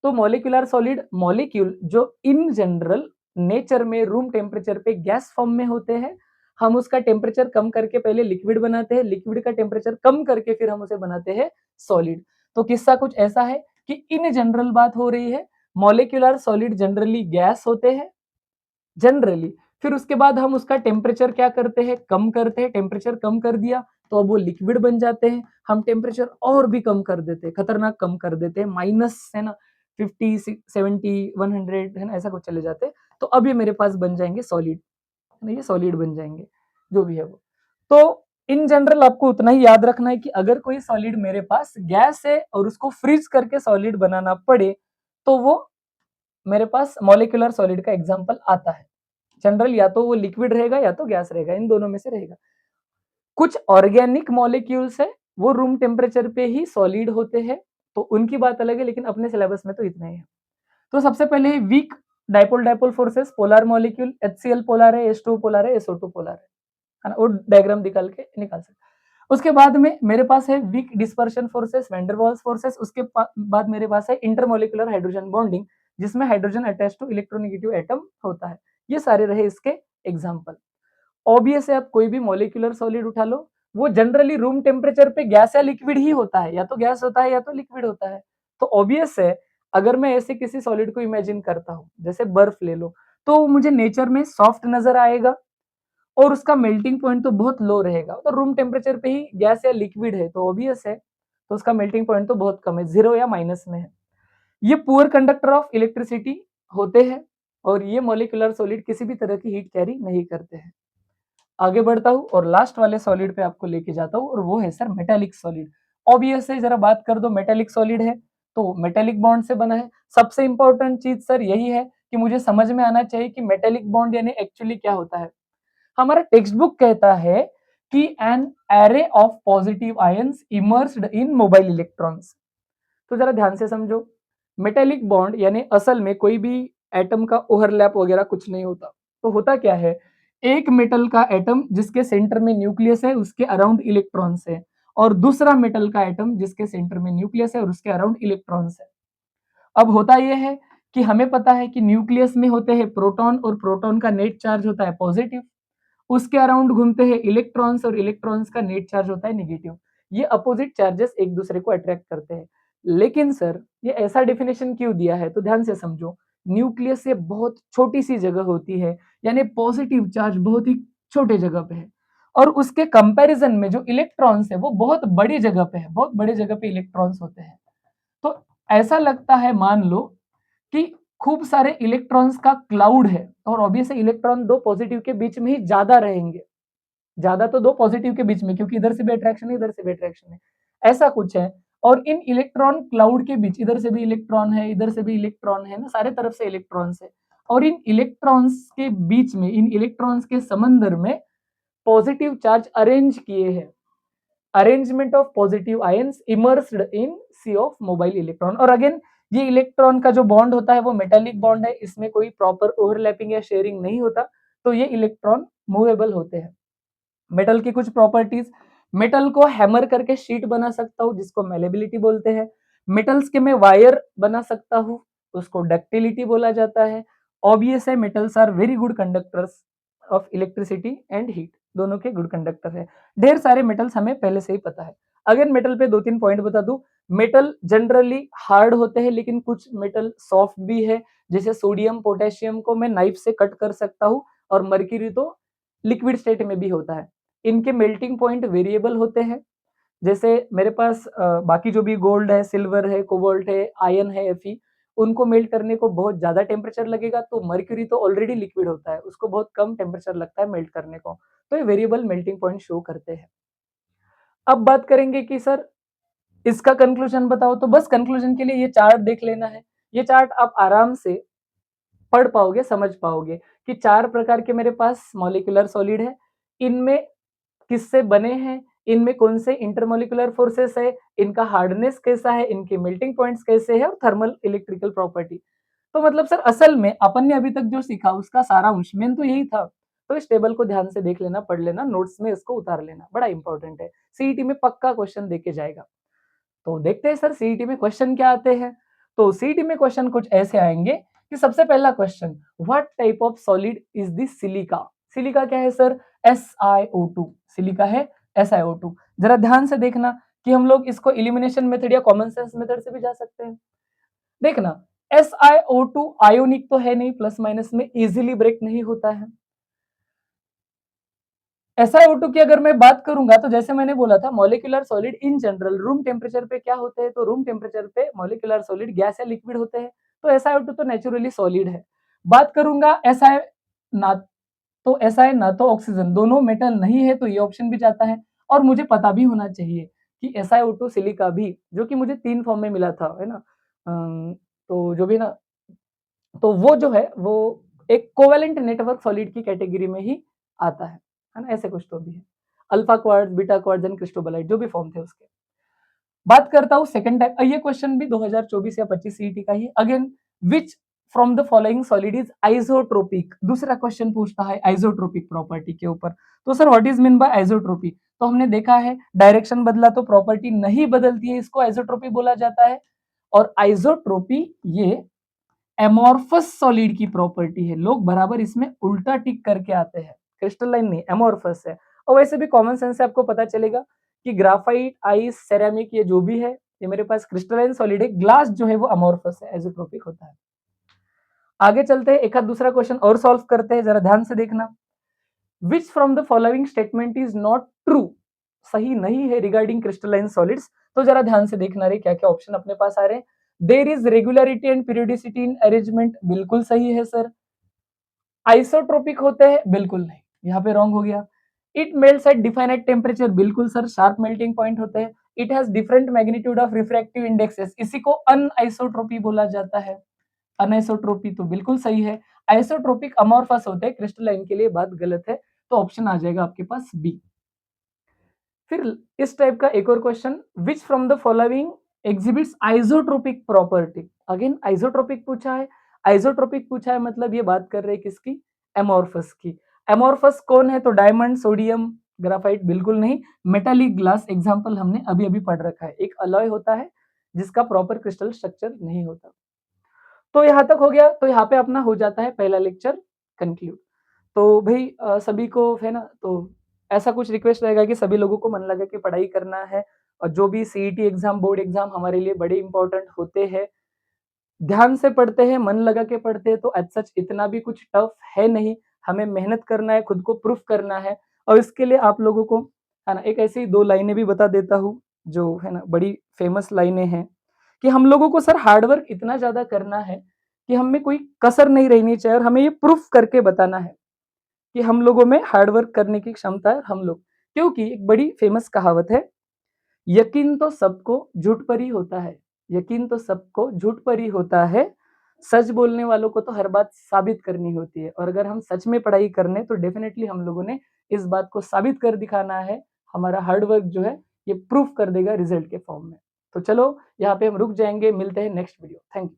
तो मॉलिक्यूलर सॉलिड, मॉलिक्यूल जो इन जनरल नेचर में रूम टेम्परेचर पे गैस फॉर्म में होते हैं, हम उसका टेम्परेचर कम करके पहले लिक्विड बनाते हैं, लिक्विड का टेम्परेचर कम करके फिर हम उसे बनाते हैं सॉलिड। तो किस्सा कुछ ऐसा है कि इन जनरल बात हो रही है, मॉलिक्यूलर सॉलिड जनरली गैस होते हैं, जनरली। फिर उसके बाद हम उसका टेम्परेचर क्या करते हैं, कम करते हैं, टेम्परेचर कम कर दिया तो अब वो लिक्विड बन जाते हैं। हम टेम्परेचर और भी कम कर देते हैं, खतरनाक कम कर देते हैं, माइनस है ना 50 70 100 है ना, ऐसा कुछ चले जाते हैं। तो अब ये मेरे पास बन जाएंगे सॉलिड, है ना, ये सॉलिड बन जाएंगे जो भी है वो। तो इन जनरल आपको उतना ही याद रखना है कि अगर कोई सॉलिड मेरे पास गैस है और उसको फ्रीज करके सॉलिड बनाना पड़े तो वो मेरे पास मॉलिक्यूलर सॉलिड का एग्जाम्पल आता है। जनरल या तो वो लिक्विड रहेगा या तो गैस रहेगा, इन दोनों में से रहेगा। कुछ ऑर्गेनिक मॉलिक्यूल्स है वो रूम टेम्परेचर पे ही सॉलिड होते हैं, तो उनकी बात अलग है, लेकिन अपने सिलेबस में तो इतना ही है। तो सबसे पहले weak dipole dipole forces, polar molecule, HCl polar है, H2 पोलर है, SO2 पोलर है ना, वो डायग्राम निकाल के निकाल सकते। उसके बाद में मेरे पास है weak dispersion forces, van der Waals forces. उसके बाद मेरे पास है इंटरमोलिकुलर हाइड्रोजन बॉन्डिंग, जिसमें hydrogen attach to electronegative atom होता है। ये सारे रहे इसके एग्जाम्पल। ऑब्वियस है, आप कोई भी मॉलिक्यूलर सॉलिड उठा लो, वो जनरली रूम टेम्परेचर पे गैस या लिक्विड ही होता है, या तो गैस होता है या तो लिक्विड होता है। तो ऑब्वियस है, अगर मैं ऐसे किसी सॉलिड को इमेजिन करता हूँ, जैसे बर्फ ले लो, तो मुझे नेचर में सॉफ्ट नजर आएगा और उसका मेल्टिंग पॉइंट तो बहुत लो रहेगा। तो रूम टेम्परेचर पे ही गैस या लिक्विड है तो ऑब्वियस है, तो उसका मेल्टिंग पॉइंट तो बहुत कम है, 0 या माइनस में है। ये पुअर कंडक्टर ऑफ इलेक्ट्रिसिटी होते हैं और ये मॉलिक्यूलर सॉलिड किसी भी तरह की हीट कैरी नहीं करते हैं। आगे बढ़ता हूँ और लास्ट वाले सॉलिड पे आपको लेके जाता हूँ, और वो है सर मेटेलिक सॉलिड। ऑब्वियस है, जरा बात कर दो, मेटेलिक सॉलिड है तो मेटेलिक बॉन्ड से बना है। सबसे इंपॉर्टेंट चीज सर यही है कि मुझे समझ में आना चाहिए कि मेटेलिक बॉन्ड यानी एक्चुअली क्या होता है। हमारा टेक्स्ट बुक कहता है कि an array of positive ions immersed in mobile electrons. तो जरा ध्यान से समझो, मेटेलिक बॉन्ड यानी असल में कोई भी एटम का ओवरलैप वगैरह कुछ नहीं होता। तो होता क्या है, एक मेटल का एटम जिसके सेंटर में न्यूक्लियस है उसके अराउंड इलेक्ट्रॉन्स है, और दूसरा मेटल का एटम जिसके सेंटर में न्यूक्लियस है और उसके अराउंड इलेक्ट्रॉन्स है। अब होता यह है कि हमें पता है कि न्यूक्लियस में होते हैं प्रोटॉन, और प्रोटॉन का नेट चार्ज होता है पॉजिटिव, उसके अराउंड घूमते हैं इलेक्ट्रॉन्स और इलेक्ट्रॉन्स का नेट चार्ज होता है नेगेटिव। ये अपोजिट चार्जेस एक दूसरे को अट्रैक्ट करते हैं। लेकिन सर ये ऐसा डेफिनेशन क्यों दिया है? तो ध्यान से समझो, न्यूक्लियस ये बहुत छोटी-सी जगह होती है, यानी पॉजिटिव चार्ज बहुत ही छोटे जगह पे है और उसके कंपैरिजन में जो इलेक्ट्रॉन्स है वो बहुत बड़ी जगह पे है, बहुत बड़ी जगह पे इलेक्ट्रॉन्स होते हैं। तो ऐसा लगता है मान लो कि खूब सारे इलेक्ट्रॉन्स का क्लाउड है और ऑब्वियसली इलेक्ट्रॉन 2 पॉजिटिव के बीच में ही ज़्यादा रहेंगे। ज़्यादा तो 2 पॉजिटिव के बीच में क्योंकि इधर से भी अट्रैक्शन है, इधर से भी अट्रैक्शन है। ऐसा कुछ है और इन इलेक्ट्रॉन क्लाउड के बीच इधर से भी इलेक्ट्रॉन है, इधर से भी इलेक्ट्रॉन है ना, सारे तरफ से इलेक्ट्रॉन्स है और इन इलेक्ट्रॉन्स के बीच में, इन इलेक्ट्रॉन्स के समंदर में पॉजिटिव चार्ज अरेंज किए हैं। Arrangement of positive ions immersed in sea of mobile electron और अगेन ये इलेक्ट्रॉन का जो बॉन्ड होता है वो मेटालिक बॉन्ड है, इसमें कोई प्रॉपर ओवरलैपिंग या शेयरिंग नहीं होता, तो ये इलेक्ट्रॉन मूवेबल होते हैं। मेटल की कुछ प्रॉपर्टीज, मेटल को हैमर करके शीट बना सकता हूँ जिसको मेलेबिलिटी बोलते हैं। मेटल्स के मैं वायर बना सकता हूँ, उसको डक्टिलिटी बोला जाता है। ऑब्वियस है metals are very good conductors of electricity and heat, दोनों के गुड कंडक्टर है। ढेर सारे मेटल्स हमें पहले से ही पता है। अगेन मेटल पे 2-3 पॉइंट बता दूं, मेटल जनरली हार्ड होते हैं लेकिन कुछ मेटल सॉफ्ट भी है, जैसे सोडियम पोटेशियम को मैं नाइफ से कट कर सकता हूँ और मर्क्यूरी तो लिक्विड स्टेट में भी होता है। इनके मेल्टिंग पॉइंट वेरिएबल होते हैं, जैसे मेरे पास बाकी जो भी गोल्ड है, सिल्वर है, कोबाल्ट है, आयरन है, Fe, उनको मेल्ट करने को बहुत ज़्यादा टेम्परेचर लगेगा, तो मर्क्यूरी तो ऑलरेडी लिक्विड होता है, उसको बहुत कम टेम्परेचर लगता है मेल्ट करने को, तो ये वेरिएबल मेल्टिंग पॉइंट शो करते हैं। अब बात करेंगे कि सर इसका कंक्लूजन बताओ, तो बस कंक्लूजन के लिए ये चार्ट देख लेना है। ये चार्ट आप आराम से पढ़ पाओगे, समझ पाओगे कि 4 प्रकार के मेरे पास मॉलिक्यूलर सॉलिड है, इनमें किससे बने हैं, इनमें कौन से इंटरमॉलिक्यूलर फोर्सेस है, इनका हार्डनेस कैसा है, इनके मेल्टिंग पॉइंट्स कैसे है और थर्मल इलेक्ट्रिकल प्रॉपर्टी। तो मतलब सर असल में अपन ने अभी तक जो सीखा उसका सारा अंश मेन तो यही था। तो इस टेबल को ध्यान से देख लेना, पढ़ लेना, नोट्स में इसको उतार लेना, बड़ा इंपॉर्टेंट है। सीईटी में पक्का क्वेश्चन देके जाएगा। तो देखते हैं सर सीईटी में क्वेश्चन क्या आते हैं। तो सीईटी में क्वेश्चन कुछ ऐसे आएंगे कि सबसे पहला question, what type of solid is this silica. Silica क्या है सर? SiO2। सिलिका है SiO2। जरा ध्यान से देखना कि हम लोग इसको इलिमिनेशन मेथड या कॉमन सेंस मेथड से भी जा सकते हैं। देखना SiO2 आयोनिक तो है नहीं, प्लस माइनस में इजीली ब्रेक नहीं होता है। SiO2 की अगर मैं बात करूंगा तो जैसे मैंने बोला था molecular solid in general room temperature पे क्या होते हैं, तो रूम टेम्परेचर पे मॉलिक्यूलर सॉलिड गैस या लिक्विड होते हैं, तो SiO2 तो नेचुरली सॉलिड है। बात करूंगा Si ना, तो Si ना तो ऑक्सीजन, दोनों मेटल नहीं है, तो ये ऑप्शन भी जाता है। और मुझे पता भी होना चाहिए कि SiO2 सिलिका भी, जो कि मुझे 3 फॉर्म में मिला था, है ना, तो जो भी ना, तो वो जो है वो एक कोवेलेंट नेटवर्क सॉलिड की कैटेगरी में ही आता है ना, ऐसे कुछ तो भी है। Alpha quartz, beta quartz and cristobalite जो भी फॉर्म थे उसके। बात करता हूँ सेकंड टाइप, ये क्वेश्चन भी 2024 या 25 सीईटी का ही। Again which from the following solid is isotropic, दूसरा क्वेश्चन पूछता है आइसोट्रोपिक प्रॉपर्टी के ऊपर। तो sir what is mean by isotropic, तो हमने देखा है डायरेक्शन बदला तो प्रॉपर्टी नहीं बदलती है, इसको आइसोट्रोपी बोला जाता है। और आइसोट्रोपी ये एमोर्फस सॉलिड की प्रॉपर्टी है, लोग बराबर इसमें उल्टा टिक करके आते हैं, क्रिस्टलाइन नहीं एमोर्फस है। और वैसे भी कॉमन सेंस से आपको पता चलेगा कि ग्राफाइट, आइस, सेरेमिक ये जो भी है ये मेरे पास क्रिस्टलाइन सॉलिड है, ग्लास जो है वो अमोर्फस है, एजोट्रोपिक होता है। आगे चलते हैं, एक आध दूसरा क्वेश्चन और सॉल्व करते हैं, जरा ध्यान से देखना। विच from the following statement is not true, सही नहीं है रिगार्डिंग क्रिस्टलाइन सॉलिड्स। तो जरा ध्यान से देखना रे क्या क्या ऑप्शन अपने पास आ रहे हैं। There is regularity and periodicity in arrangement, बिल्कुल सही है सर। आइसोट्रोपिक होते हैं, बिल्कुल नहीं, यहाँ पे रॉन्ग हो गया। It melts at definite temperature, बिल्कुल सर, शार्प मेल्टिंग पॉइंट होते हैं। It has different magnitude of refractive indexes, इसी को अनआइसोट्रोपी बोला जाता है। अनआइसोट्रोपी तो बिल्कुल सही है। आइसोट्रोपिक अमोर्फस होते हैं, क्रिस्टलाइन के लिए बात गलत है, तो ऑप्शन आ जाएगा आपके पास बी। फिर इस टाइप का एक और question, which from the following exhibits isotropic property. Again isotropic पूछा है, आइसोट्रोपिक पूछा है मतलब ये बात कर रहे हैं किसकी, एमोर्फस की। एमोर्फस कौन है, तो डायमंड, सोडियम, ग्राफाइट, बिल्कुल नहीं। मेटालिक ग्लास एग्जांपल हमने अभी अभी पढ़ रखा है, एक अलॉय होता है जिसका प्रॉपर क्रिस्टल स्ट्रक्चर नहीं होता। तो यहाँ तक हो गया, तो यहाँ पे अपना हो जाता है पहला लेक्चर कंक्लूड। तो भाई सभी को है ना, तो ऐसा कुछ रिक्वेस्ट रहेगा कि सभी लोगों को मन लगा के पढ़ाई करना है और जो भी सीईटी एग्ज़ाम, बोर्ड एग्ज़ाम हमारे लिए बड़े इम्पोर्टेंट होते हैं। ध्यान से पढ़ते हैं, मन लगा के पढ़ते हैं तो एज़ सच इतना भी कुछ टफ है नहीं। हमें मेहनत करना है, खुद को प्रूफ करना है और इसके लिए आप लोगों को, है ना, एक ऐसी 2 लाइनें भी बता देता हूँ, जो है ना बड़ी फ़ेमस लाइनें हैं कि हम लोगों को सर हार्ड वर्क इतना ज़्यादा करना है कि हम में कोई कसर नहीं रहनी चाहिए और हमें ये प्रूफ करके बताना है कि हम लोगों में हार्ड वर्क करने की क्षमता है हम लोग। क्योंकि एक बड़ी फ़ेमस कहावत है, यकीन तो सबको झूठ पर ही होता है, यकीन तो सबको झूठ पर ही होता है, सच बोलने वालों को तो हर बात साबित करनी होती है और अगर हम सच में पढ़ाई करने तो डेफ़िनेटली हम लोगों ने इस बात को साबित कर दिखाना है, हमारा हार्ड वर्क जो है ये प्रूफ कर देगा रिज़ल्ट के फॉर्म में। तो चलो यहाँ पे हम रुक जाएँगे, मिलते हैं नेक्स्ट वीडियो। Thank you.